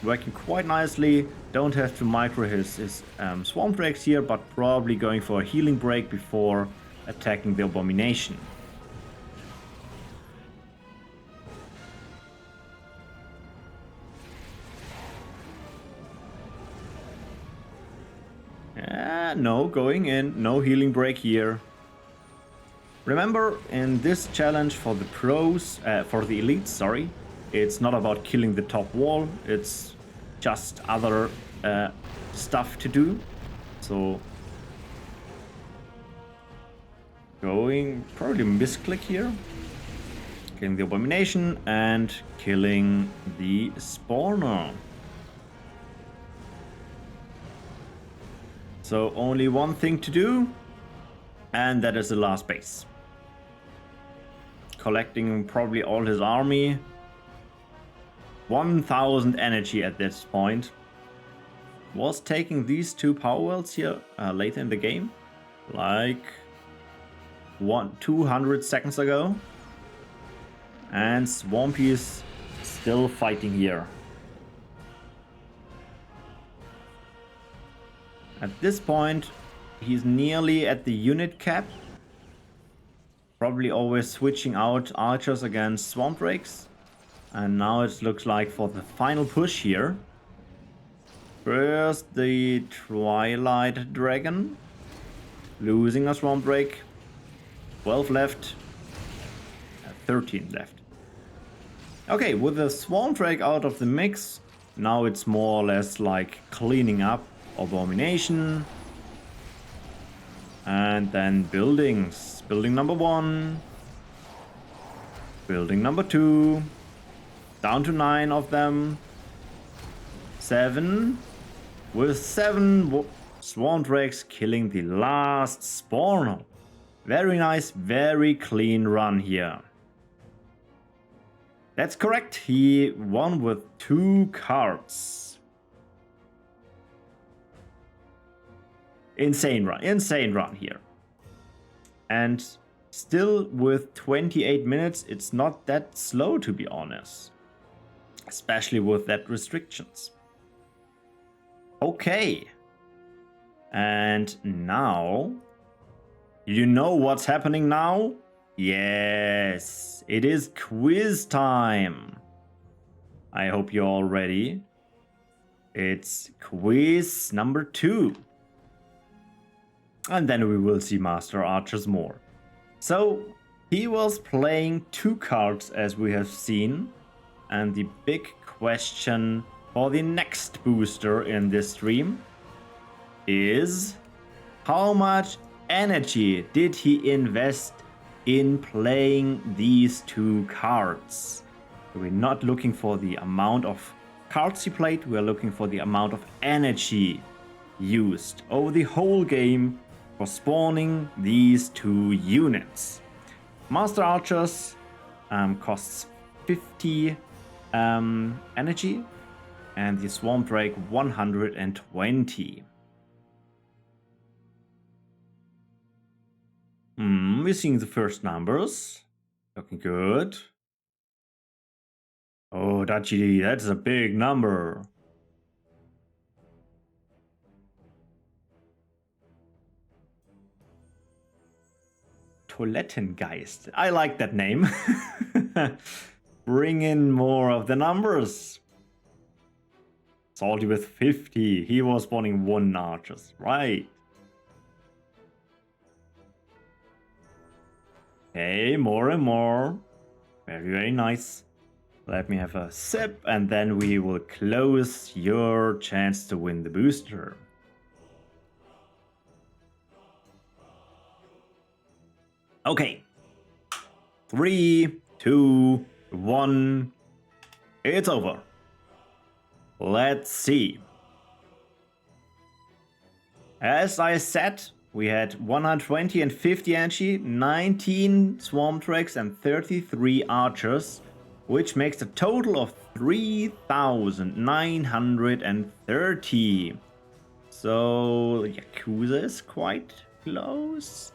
Working quite nicely. Don't have to micro his Swarm Drakes here, but probably going for a healing break before attacking the Abomination. No, going in. No healing break here. Remember, in this challenge for the pros, for the elites, sorry, it's not about killing the top wall, it's just other stuff to do. So, going, probably misclick here. Killing the Abomination and killing the Spawner. So only one thing to do, and that is the last base. Collecting probably all his army. 1000 energy at this point. Was taking these 2 power wells here later in the game, like 200 seconds ago. And Swampy is still fighting here. At this point, he's nearly at the unit cap. Probably always switching out archers against swamp drakes. And now it looks like for the final push here. First the Twilight Dragon. Losing a swamp drake. 12 left. 13 left. Okay, with the swamp drake out of the mix, now it's more or less like cleaning up Abomination. And then buildings. Building number 1. Building number 2. Down to 9 of them. 7. With 7 Swarm Drakes killing the last spawner. Very nice, very clean run here. That's correct, he won with 2 cards. Insane run here. And still with 28 minutes, it's not that slow to be honest. Especially with that restrictions. Okay. And now, you know what's happening now? Yes, it is quiz time. I hope you're all ready. It's quiz number 2. And then we will see Master Archers more. So, he was playing 2 cards as we have seen. And the big question for the next booster in this stream is: how much energy did he invest in playing these 2 cards? We're not looking for the amount of cards he played, we're looking for the amount of energy used over the whole game for spawning these 2 units. Master Archers costs 50 energy, and the Swarm Drake 120. We're seeing the first numbers. Looking good. Oh, Dachi, that's a big number. Toilettengeist. I like that name. Bring in more of the numbers. Salty with 50. He was spawning 1 archers. Right. Okay, more and more. Very, very nice. Let me have a sip and then we will close your chance to win the booster. Okay. 3, 2, 1. It's over. Let's see. As I said, we had 120 and 50 energy, 19 swarm drakes and 33 archers, which makes a total of 3,930. So Yakuza is quite close.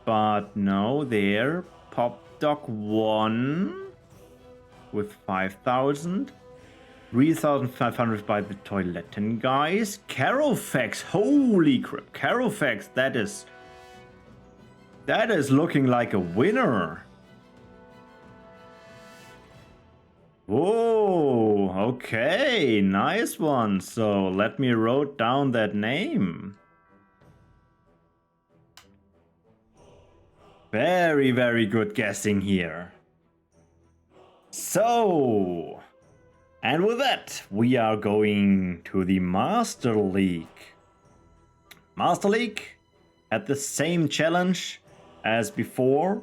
But no, there, Pop Dog 1 with 5,000. 3,500 by the Toiletten guys. Carofax, holy crap, Carofax, that is looking like a winner. Whoa, okay, nice one. So let me write down that name. Very, very good guessing here. So, and with that, we are going to the Master League. Master League had the same challenge as before,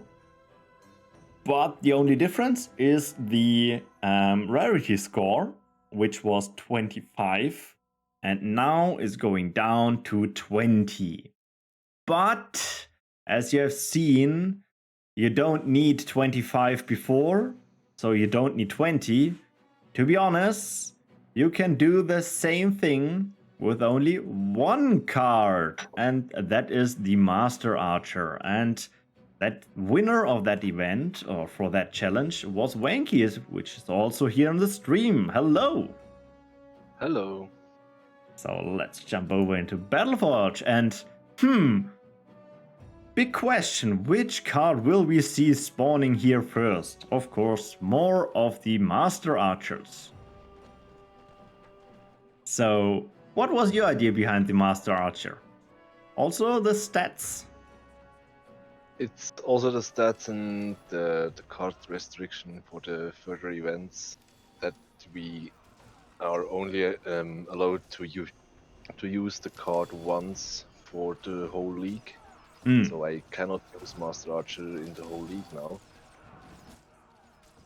but the only difference is the rarity score, which was 25. and now is going down to 20. But as you have seen, you don't need 25 before, so you don't need 20. To be honest, you can do the same thing with only one card, and that is the Master Archer. And that winner of that event, or for that challenge, was Wanky, which is also here on the stream. Hello! Hello. So let's jump over into Battleforge, and big question, which card will we see spawning here first? Of course, more of the Master Archers. So, what was your idea behind the Master Archer? Also the stats? It's also the stats and the card restriction for the further events that we are only allowed to use the card once for the whole league. So I cannot use Master Archer in the whole league now.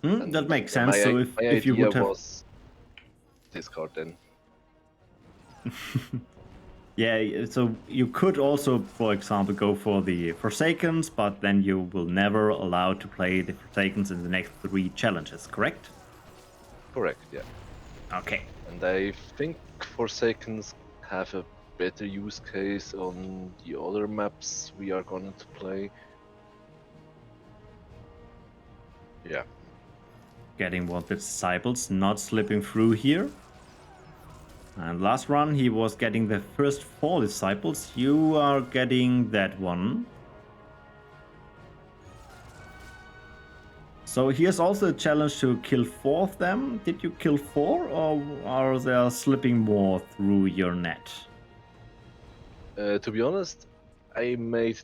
That makes sense. So if you would have was this card then. Yeah, so you could also, for example, go for the Forsakens, but then you will never allow to play the Forsakens in the next 3 challenges, correct? Correct, yeah. Okay. And I think Forsakens have a better use case on the other maps we are going to play. Yeah. Getting what the Disciples, not slipping through here. And last run he was getting the first 4 Disciples. You are getting that one. So here's also a challenge to kill 4 of them. Did you kill 4, or are they slipping more through your net? To be honest, I made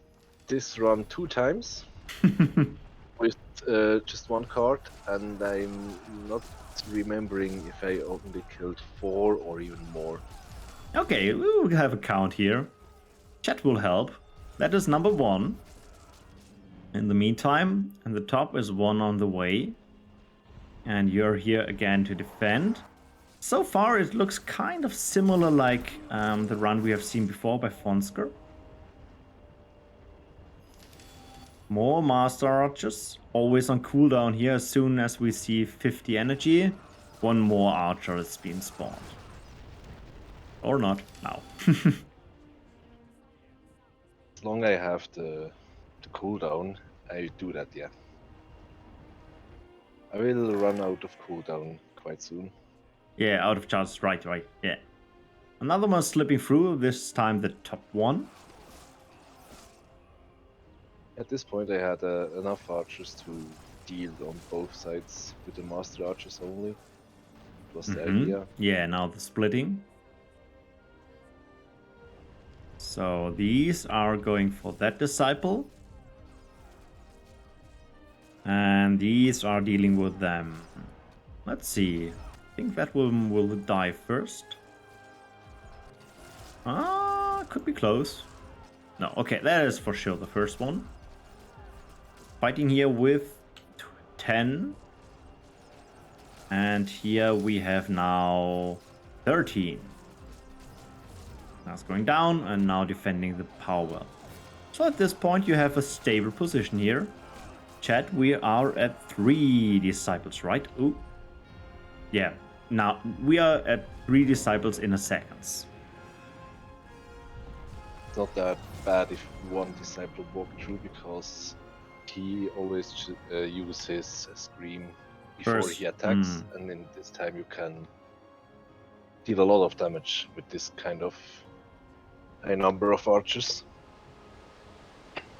this run 2 times with just 1 card, and I'm not remembering if I only killed 4 or even more. Okay, we will have a count here. Chat will help. That is number 1. In the meantime, and the top is 1 on the way. And you're here again to defend. So far it looks kind of similar like the run we have seen before by Vornskr. More Master Archers, always on cooldown here. As soon as we see 50 energy, 1 more Archer is being spawned. Or not, now. As long as I have the cooldown, I do that, yeah. I will run out of cooldown quite soon. Yeah, out of charges, right, yeah. Another one slipping through, this time the top 1. At this point I had enough archers to deal on both sides with the Master Archers only. It was the idea. Yeah, now the splitting. So these are going for that Disciple. And these are dealing with them. Let's see. I think that one will die first. Could be close. No, okay, that is for sure the first one. Fighting here with 10. And here we have now 13. That's going down and now defending the power well. So at this point you have a stable position here. Chat, we are at 3 Disciples, right? Ooh. Yeah, now we are at 3 Disciples in a second. It's not that bad if 1 Disciple walked through, because he always uses his Scream before he attacks, and in this time you can deal a lot of damage with this kind of high number of archers.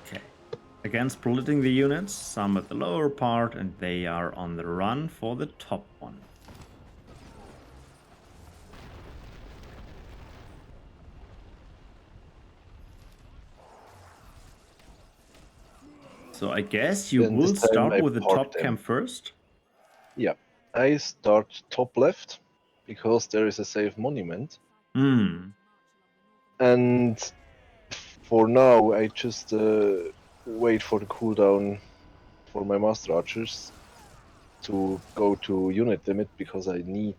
Okay. Again, splitting the units, some at the lower part, and they are on the run for the top one. So I guess you will start with the top camp first? Yeah, I start top left, because there is a safe monument. And for now, I just wait for the cooldown for my Master Archers to go to unit limit, because I need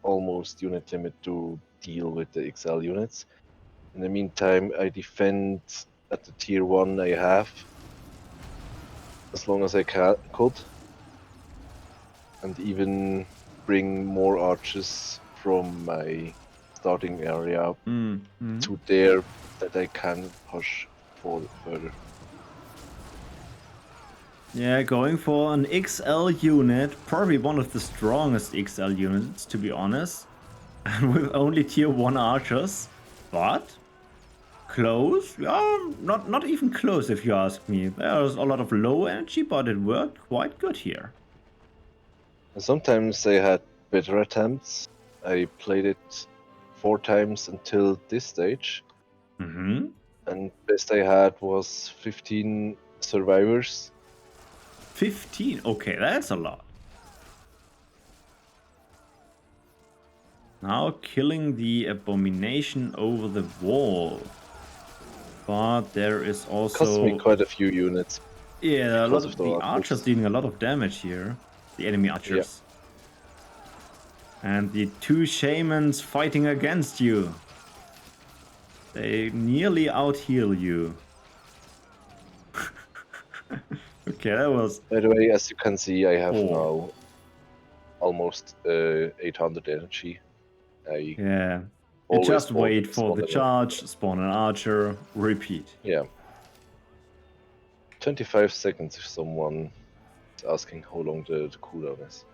almost unit limit to deal with the XL units. In the meantime, I defend at the tier 1 I have as long as I could, and even bring more archers from my starting area to there that I can push further. Yeah, going for an XL unit, probably one of the strongest XL units, to be honest. And with only tier 1 archers. But close? Yeah, not even close if you ask me. There's a lot of low energy, but it worked quite good here. And sometimes I had better attempts. I played it 4 times until this stage. And best I had was 15 survivors. 15? Okay, that's a lot. Now killing the abomination over the wall. But there is also... Cost me quite a few units. Yeah, a lot of the archers dealing a lot of damage here. The enemy archers. Yeah. And the 2 shamans fighting against you. They nearly out-heal you. Okay, that was... By the way, as you can see, I have now almost 800 energy. Yeah. You just wait for the charge, spawn an archer, repeat. Yeah. 25 seconds if someone is asking how long the cooldown is.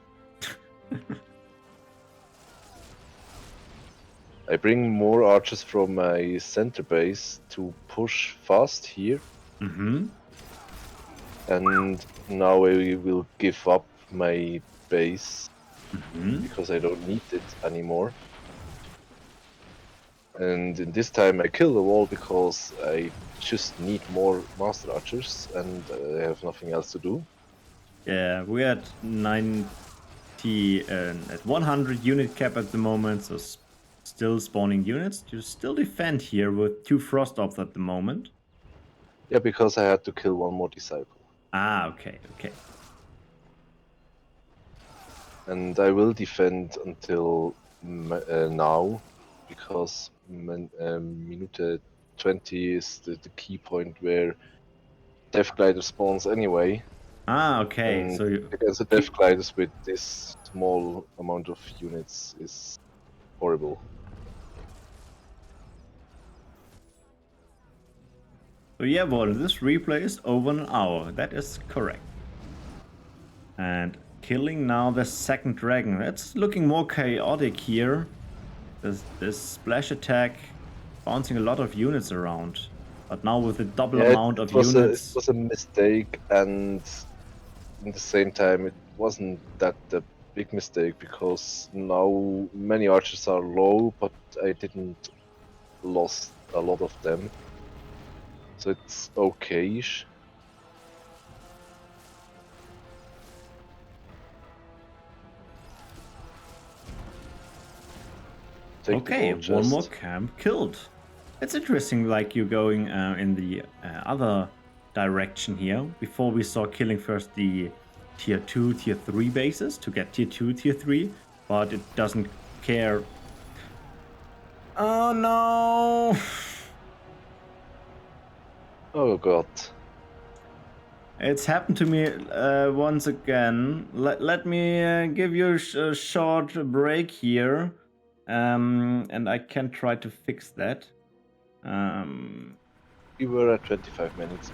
I bring more archers from my center base to push fast here. And now I will give up my base because I don't need it anymore. And in this time I kill the wall because I just need more master archers and I have nothing else to do. Yeah, we're at 90 at 100 unit cap at the moment, so still spawning units. You still defend here with 2 frost ops at the moment. Yeah, because I had to kill 1 more disciple. Ah, okay. And I will defend until now, because minute 20 is the key point where Death Glider spawns anyway. Ah, okay. And so against the Death Gliders with this small amount of units is horrible. So yeah, well, this replay is over an hour. That is correct. And killing now the second dragon. That's looking more chaotic here. This splash attack bouncing a lot of units around. But now with a double amount of units. It was a mistake, and at the same time it wasn't that a big mistake because now many archers are low, but I didn't lost a lot of them. So it's okay-ish. Okay, 1 more camp killed. It's interesting, like you going in the other direction here. Before we saw killing first the tier 2, tier 3 bases to get tier 2, tier 3, but it doesn't care. Oh no! Oh god. It's happened to me once again. Let me give you a short break here. And I can try to fix that. We were at 25 minutes.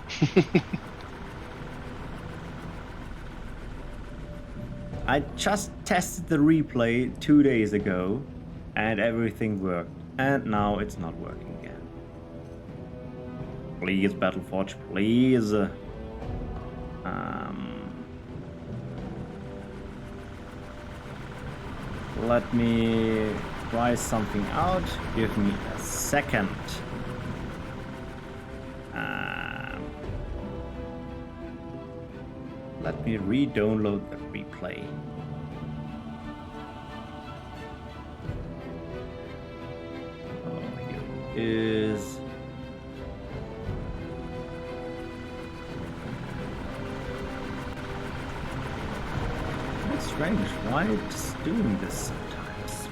I just tested the replay 2 days ago and everything worked. And now it's not working again. Please, Battleforge, please. Let me try something out. Give me a second. Let me re-download the replay. Oh, here it is. That's strange. Why it's doing this sometimes?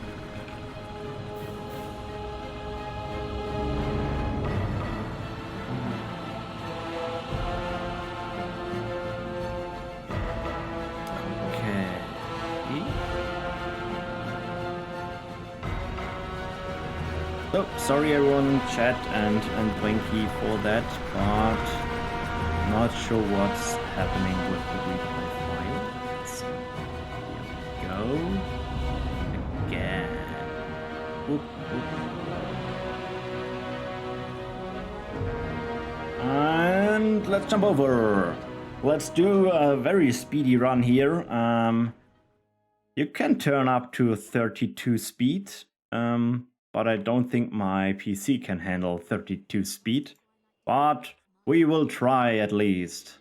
So, sorry everyone in chat and Wanky for that, but not sure what's happening with the replay file. Let's see. Here we go. Again. Oop, oop. And let's jump over. Let's do a very speedy run here. You can turn up to 32 speed, but I don't think my PC can handle 32 speed. But we will try at least.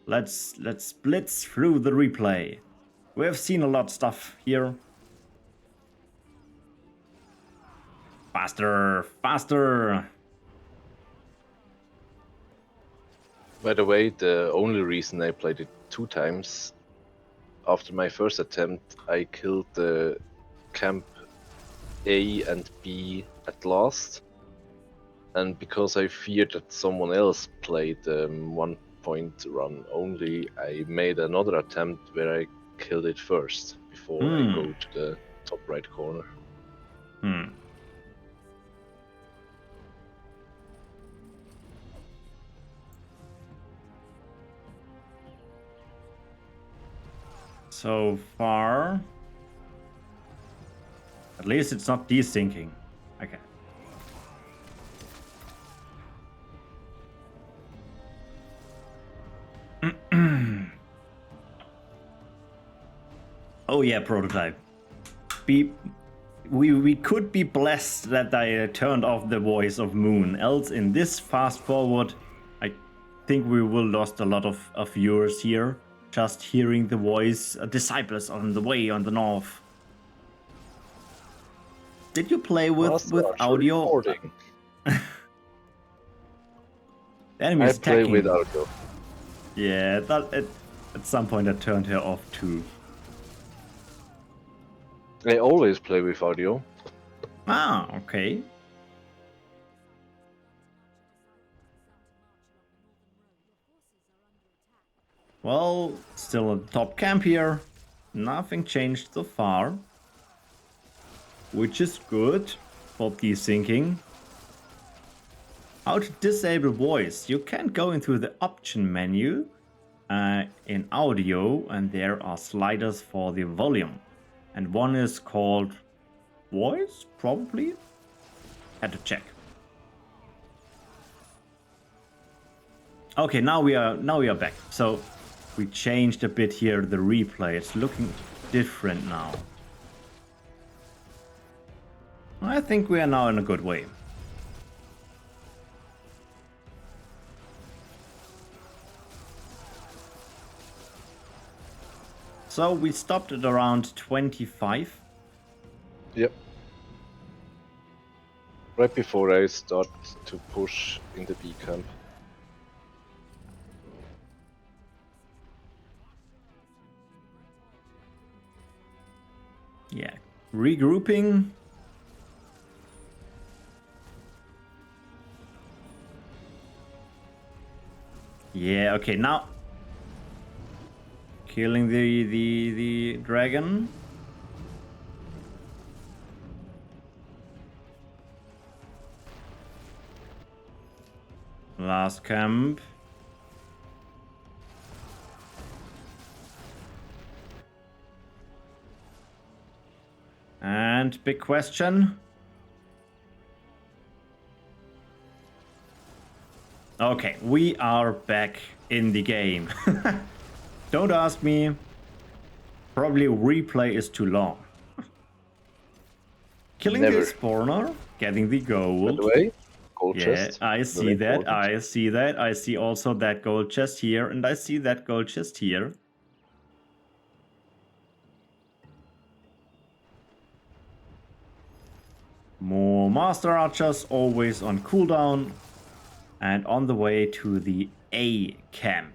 Let's blitz through the replay. We have seen a lot of stuff here. Faster, faster. By the way, the only reason I played it 2 times, after my first attempt, I killed the camp A and B at last. And because I feared that someone else played 1 point run only, I made another attempt where I killed it first, before I go to the top right corner. So far, at least it's not desyncing. Okay. Oh yeah, prototype. We could be blessed that I turned off the voice of Moon. Else, in this fast forward, I think we will lost a lot of viewers here. Just hearing the voice, disciples on the way on the north. Did you play with audio? Enemy I is play attacking. with audio. Yeah, at some point I turned her off too. I always play with audio. Ah, okay. Well, still a top camp here. Nothing changed so far. Which is good for desyncing. How to disable voice. You can go into the option menu in audio, and there are sliders for the volume. And one is called voice, probably. Had to check. Okay, now we are back. So we changed a bit here the replay. It's looking different now. I think we are now in a good way. So we stopped at around 25. Yep. Right before I start to push in the B camp. Yeah, regrouping. Yeah, okay, now killing the dragon. Last camp. And big question. Okay, we are back in the game. Don't ask me. Probably replay is too long. Killing the spawner, getting the gold. By the way, gold yeah, chest. I see that. Important. I see that. I see also that gold chest here, and I see that gold chest here. More master archers, always on cooldown, and on the way to the A camp.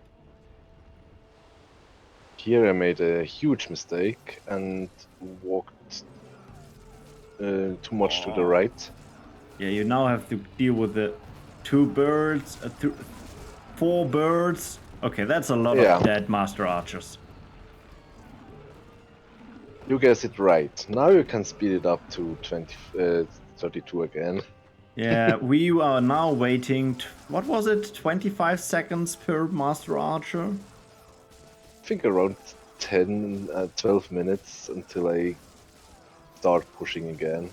Here I made a huge mistake and walked too much to the right. Yeah, you now have to deal with the 2 birds, 4 birds. Okay, that's a lot of dead master archers. You guessed it right. Now you can speed it up to 32 again. Yeah, we are now waiting. What was it? 25 seconds per Master Archer? I think around 10, 12 minutes until I start pushing again.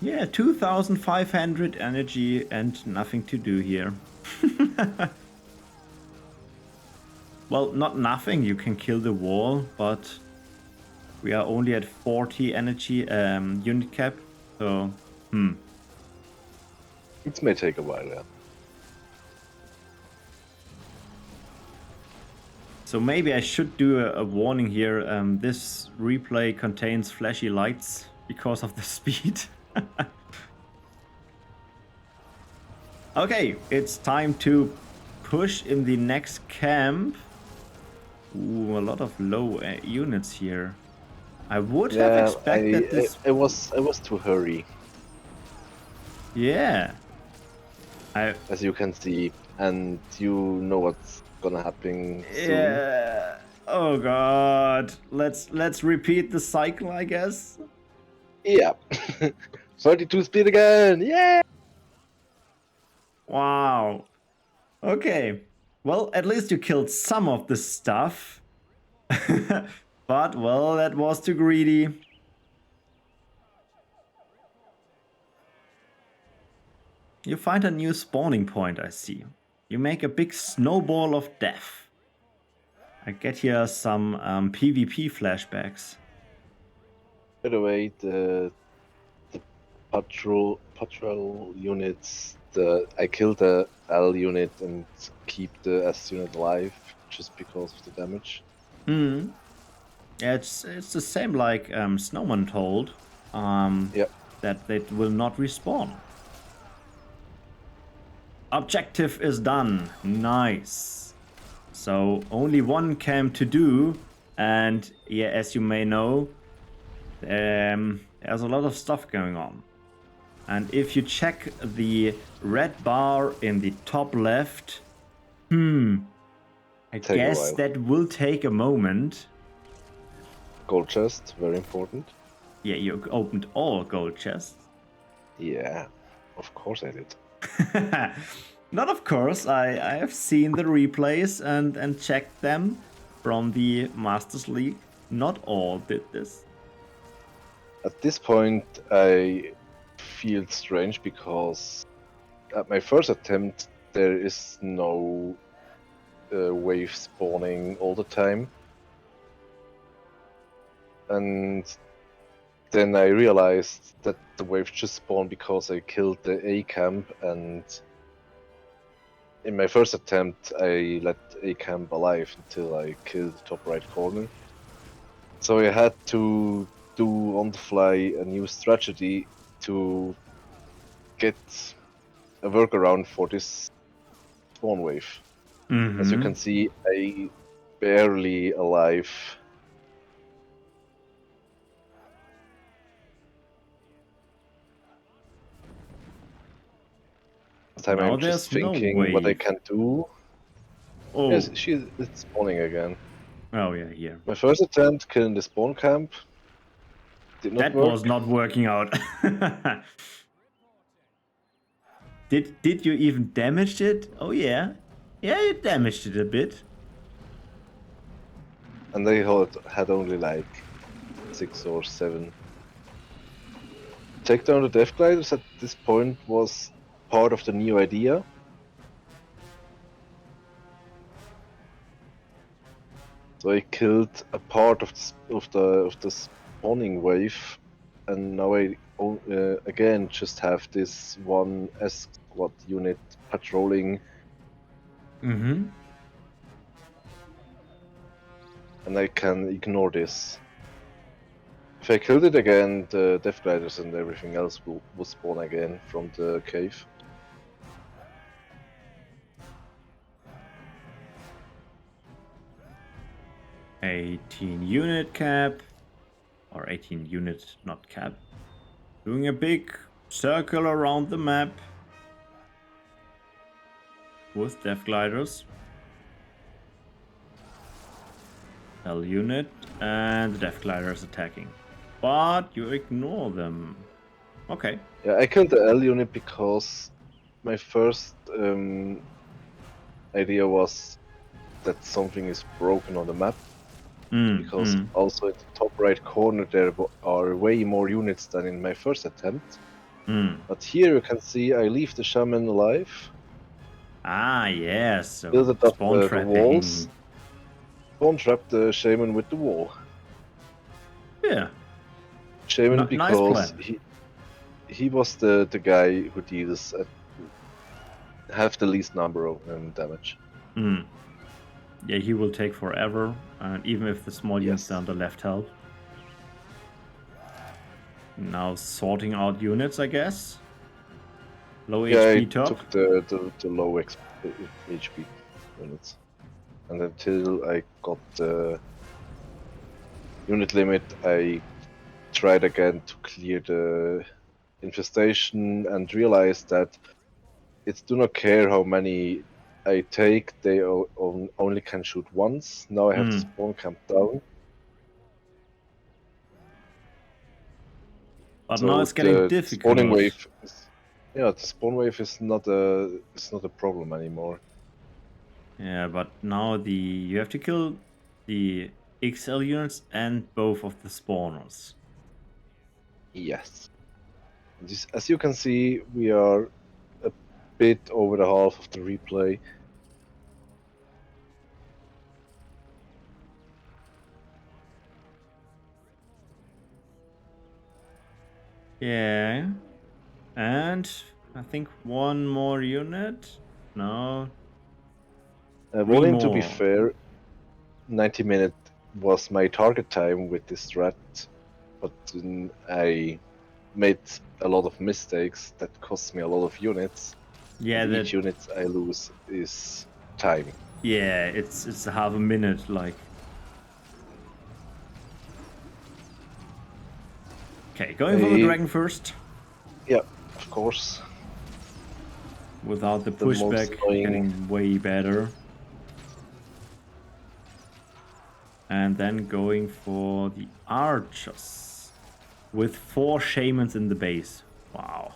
Yeah, 2,500 energy and nothing to do here. Well, not nothing. You can kill the wall, but we are only at 40 energy unit cap. So, It may take a while, yeah. So maybe I should do a warning here. This replay contains flashy lights because of the speed. Okay, it's time to push in the next camp. Ooh, a lot of low units here. I would have expected this. I was too hurry, Yeah. as you can see, and you know what's gonna happen soon. Yeah. Oh god. Let's repeat the cycle, I guess. Yeah. 32 speed again! Yeah! Wow. Okay. Well, at least you killed some of the stuff. But, well, that was too greedy. You find a new spawning point, I see. You make a big snowball of death. I get here some PvP flashbacks. By the way, the patrol units, I killed the L unit and keep the S unit alive just because of the damage. Hmm. Yeah, it's the same like Snowman told. Yep. That they will not respawn. Objective is done. Nice. So only one camp to do, and yeah, as you may know, there's a lot of stuff going on. And if you check the red bar in the top left, I guess that will take a moment. Gold chest, very important. Yeah, you opened all gold chests. Yeah, of course I did. Not of course, I have seen the replays and checked them from the Masters League. Not all did this. At this point, I feel strange because at my first attempt, there is no wave spawning all the time. And then I realized that the wave just spawned because I killed the A camp, and in my first attempt I let A camp alive until I killed the top right corner. So I had to do on the fly a new strategy to get a workaround for this spawn wave. As you can see, I barely alive. This time Now I'm just there's no thinking what I wave. can do. Oh, Yes, it's spawning again. oh yeah, here. My first attempt killing the spawn camp did not That work. was not working out. Did you even damage it? Oh yeah. Yeah, you damaged it a bit. And they had only like 6 or 7. Take down the Death Gliders at this point was part of the new idea. So I killed a part of the spawning wave, and now I again just have this one S squad unit patrolling, and I can ignore this. If I killed it again, the Death Gliders and everything else will spawn again from the cave. $18 unit cap, or 18 unit, not cap. Doing a big circle around the map with Death Gliders. L unit and the Death Gliders attacking. But you ignore them. Okay. Yeah, I killed the L unit because my first idea was that something is broken on the map. Because also in the top right corner there are way more units than in my first attempt. But here you can see I leave the shaman alive. Ah, yes. So Build up spawn the trapping. walls. Spawn trap the shaman with the wall. Yeah. Shaman Nice because plan. he was the guy who deals have the least number of damage. Yeah, he will take forever, even if the small units Yes. down the left help. Now sorting out units, I guess. Low HP I top. took the low HP units. And until I got the unit limit, I tried again to clear the infestation and realized that it do not care how many I take, they only can shoot once. Now I have the spawn camp down. But So now it's getting the difficult. spawning wave the spawn wave is not a problem anymore. Yeah, but now you have to kill the XL units and both of the spawners. Yes. As you can see, we are a bit over the half of the replay. Yeah. And I think one more unit. No. Willing to be more. fair, 90 minutes was my target time with this strat, but I made a lot of mistakes that cost me a lot of units. Yeah, and each unit I lose is time. Yeah, it's a half a minute, like. Okay, going for the dragon first. Yeah, of course. Without the The pushback most annoying- getting way better. And then going for the archers. With 4 shamans in the base. Wow.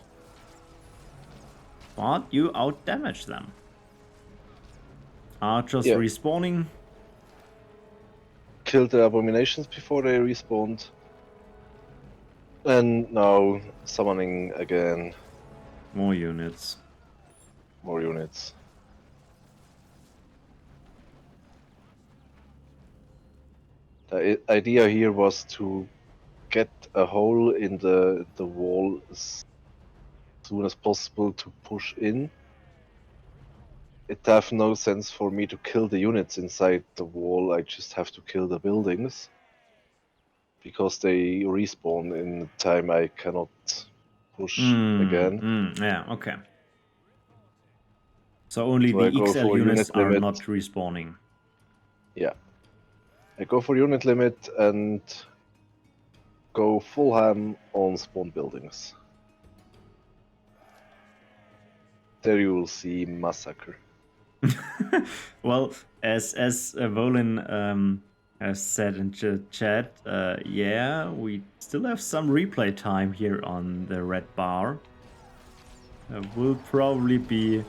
But you out-damage them. Archers respawning. Killed the abominations before they respawned. And now summoning again. More units. More units. The idea here was to get a hole in the wall as soon as possible to push in. It have no sense for me to kill the units inside the wall, I just have to kill the buildings. Because they respawn in the time I cannot push again. Yeah, okay. So only the XL units are not respawning. Yeah. I go for unit limit and go full ham on spawn buildings. There you will see massacre. Well, as Volin has said in chat, yeah, we still have some replay time here on the red bar. Will probably be.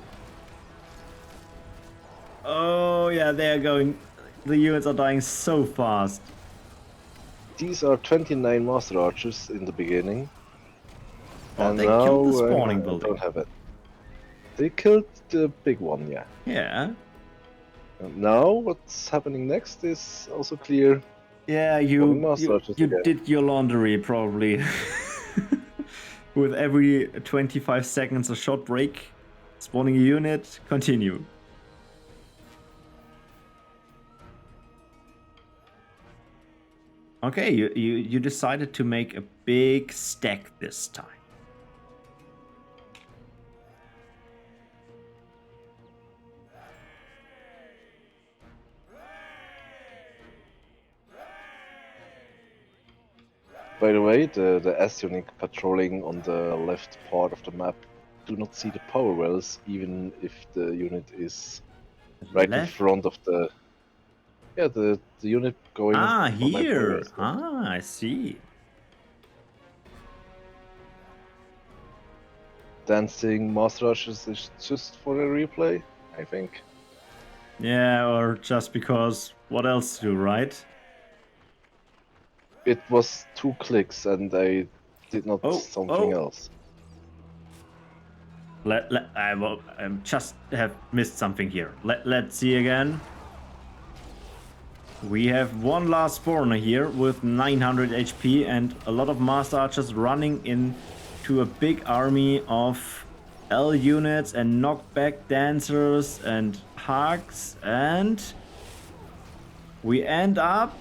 Oh yeah, they are going. The units are dying so fast. These are 29 Master Archers in the beginning. Oh, and they now killed the spawning I building. don't have it. They killed the big one, yeah. Yeah. And now what's happening next is also clear. Yeah, you did your laundry probably. With every 25 seconds a short break, spawning a unit, continue. Okay, you decided to make a big stack this time. By the way, the S unit patrolling on the left part of the map do not see the power wells, even if the unit is right in front of the... Yeah, the unit going... Ah, for my power here! wells. Ah, I see. dancing Master Archers is just for a replay, I think. Yeah, or just because what else to do, right? It was 2 clicks and I did not something else. I just have missed something here. Let's see again. We have one last spawner here with 900 HP and a lot of Master Archers running into a big army of L units and knockback dancers and hugs, and we end up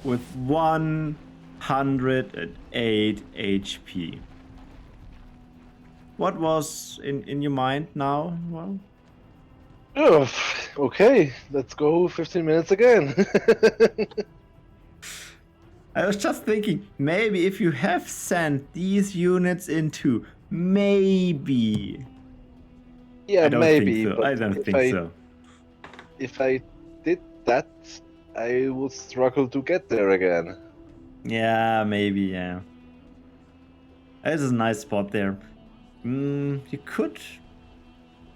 with 108 HP. What was in your mind now? Well, Oh, okay, let's go 15 minutes again. I was just thinking, maybe if you have sent these units into, maybe. Yeah, I don't maybe. think so. But I don't think so. If I did that, I would struggle to get there again. Yeah, maybe, yeah. This is a nice spot there. You could...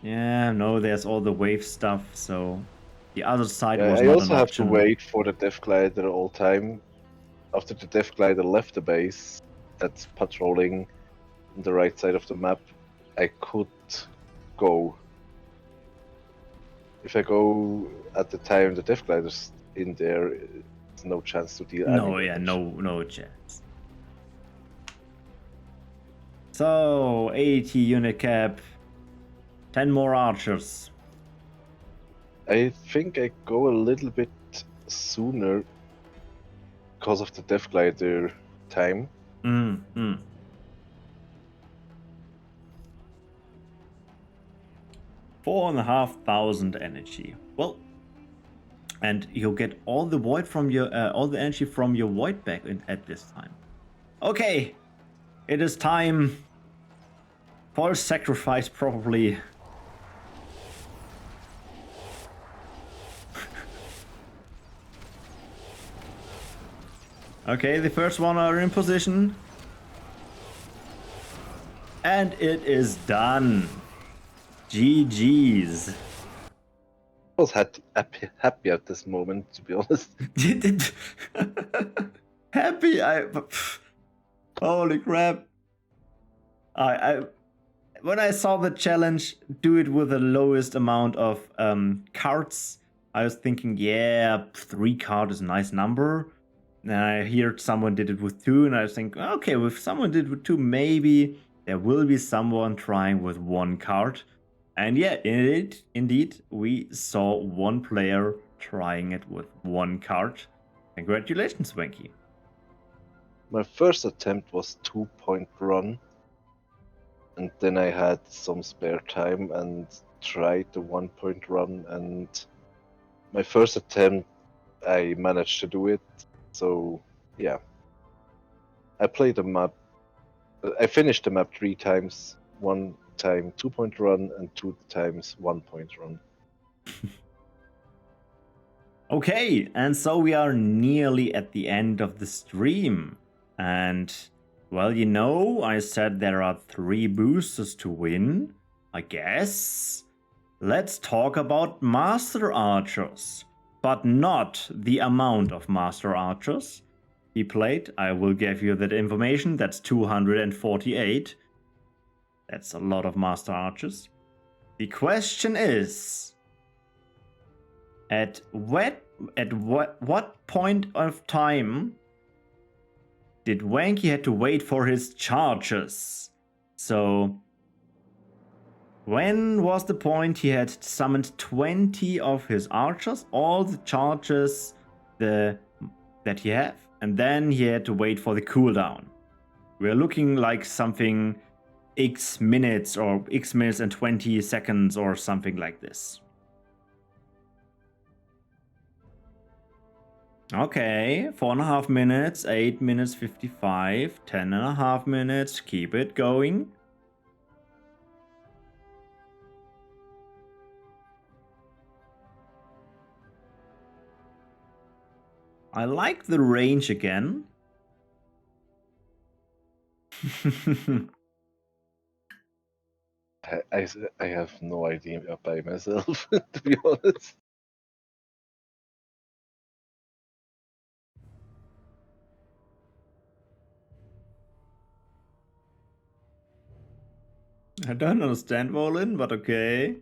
Yeah, no, there's all the wave stuff, so... The other side was I not also an have option. to wait for the Death Glider all time. After the Death Glider left the base, that's patrolling on the right side of the map, I could go. If I go at the time the Death Glider's in there, there's no chance to deal No, any yeah, damage. no chance. So, 80 unit cap. 10 more archers. I think I go a little bit sooner because of the Death Glider time. 4,500 energy. Well, and you'll get all the void from your all the energy from your void back at this time. Okay, it is time for sacrifice, probably. Okay, the first one are in position. And it is done. GG's. I was happy at this moment, to be honest. Happy? Holy crap. When I saw the challenge, do it with the lowest amount of cards, I was thinking, yeah, 3 card is a nice number. And I heard someone did it with 2, and I think, okay, if someone did it with 2, maybe there will be someone trying with 1 card. And yeah, indeed, we saw 1 player trying it with 1 card. Congratulations, Wanky. My first attempt was 2-point run, and then I had some spare time and tried the 1-point run, and my first attempt I managed to do it. So yeah, I played the map. I finished the map 3 times. 1 time 2-point run and 2 times 1-point run. Okay, and so we are nearly at the end of the stream. And, well, you know, I said there are 3 boosters to win, I guess. Let's talk about Master Archers, but not the amount of Master Archers he played. I will give you that information. That's 248. That's a lot of Master Archers. The question is, at what point of time did Wanky had to wait for his charges? So, when was the point he had summoned 20 of his archers, all the charges that he had, and then he had to wait for the cooldown? We're looking like something X minutes or X minutes and 20 seconds or something like this. Okay, 4.5 minutes, 8 minutes 55, 10.5 minutes, keep it going. I like the range again. I have no idea by myself, to be honest. I don't understand Volin, but okay.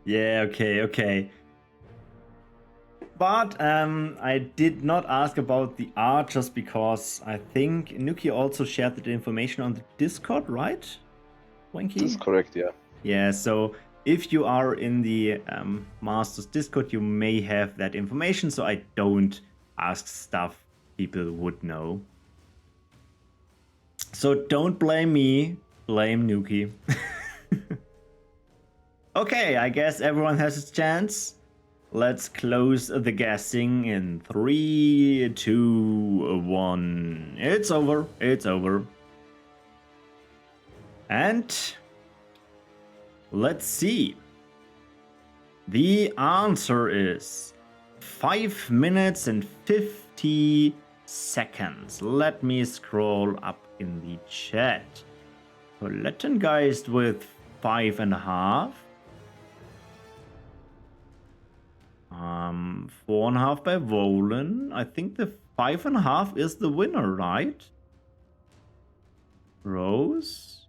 Yeah, okay. But I did not ask about the art just because I think Nuki also shared that information on the Discord, right? Wanky? That's correct, yeah. Yeah, so if you are in the Masters Discord, you may have that information, so I don't ask stuff people would know. So don't blame me, blame Nuki. Okay, I guess everyone has his chance. Let's close the guessing in 3, 2, 1. It's over. And let's see. The answer is 5 minutes and 50 seconds. Let me scroll up in the chat. Toilettengeist with 5.5. 4.5 by Volin. I think the 5.5 is the winner, right? Rose?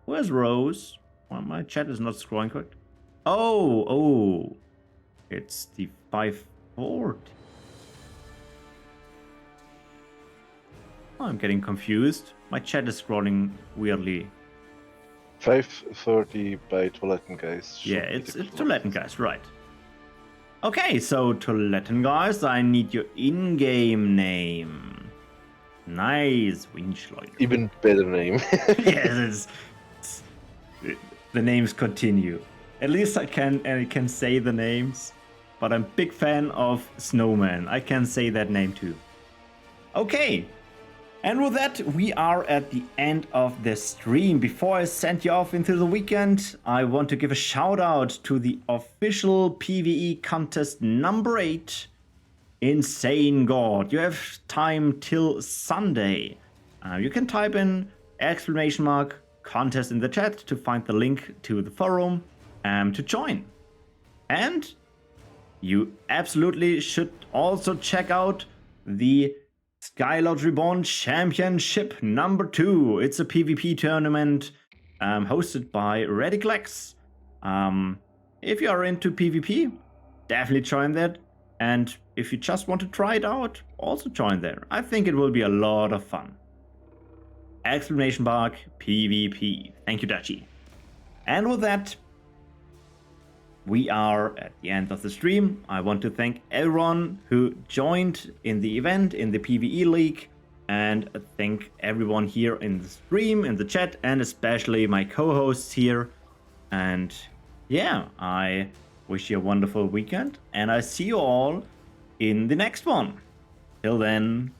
Where's Rose? Well, my chat is not scrolling correct. Oh. It's the 540. I'm getting confused. My chat is scrolling weirdly. 5:30 by Toilettengeist. Yeah, it's Toilettengeist, right. Okay, so Toilettengeist, I need your in-game name. Nice, Winschleuder. Even better name. Yes, the names continue. At least I can say the names, but I'm a big fan of Snowman. I can say that name too. Okay. And with that, we are at the end of the stream. Before I send you off into the weekend, I want to give a shout out to the official PvE contest number 8, Insane God. You have time till Sunday. You can type in !contest in the chat to find the link to the forum to join. And you absolutely should also check out the Skylords Reborn Championship number 2. It's a PvP tournament hosted by Radiclex. If you are into PvP, definitely join that. And if you just want to try it out, also join there. I think it will be a lot of fun. !PvP. Thank you, Dachi. And with that, we are at the end of the stream. I want to thank everyone who joined in the event, in the PvE League, and thank everyone here in the stream, in the chat, and especially my co-hosts here. And yeah, I wish you a wonderful weekend, and I see you all in the next one. Till then,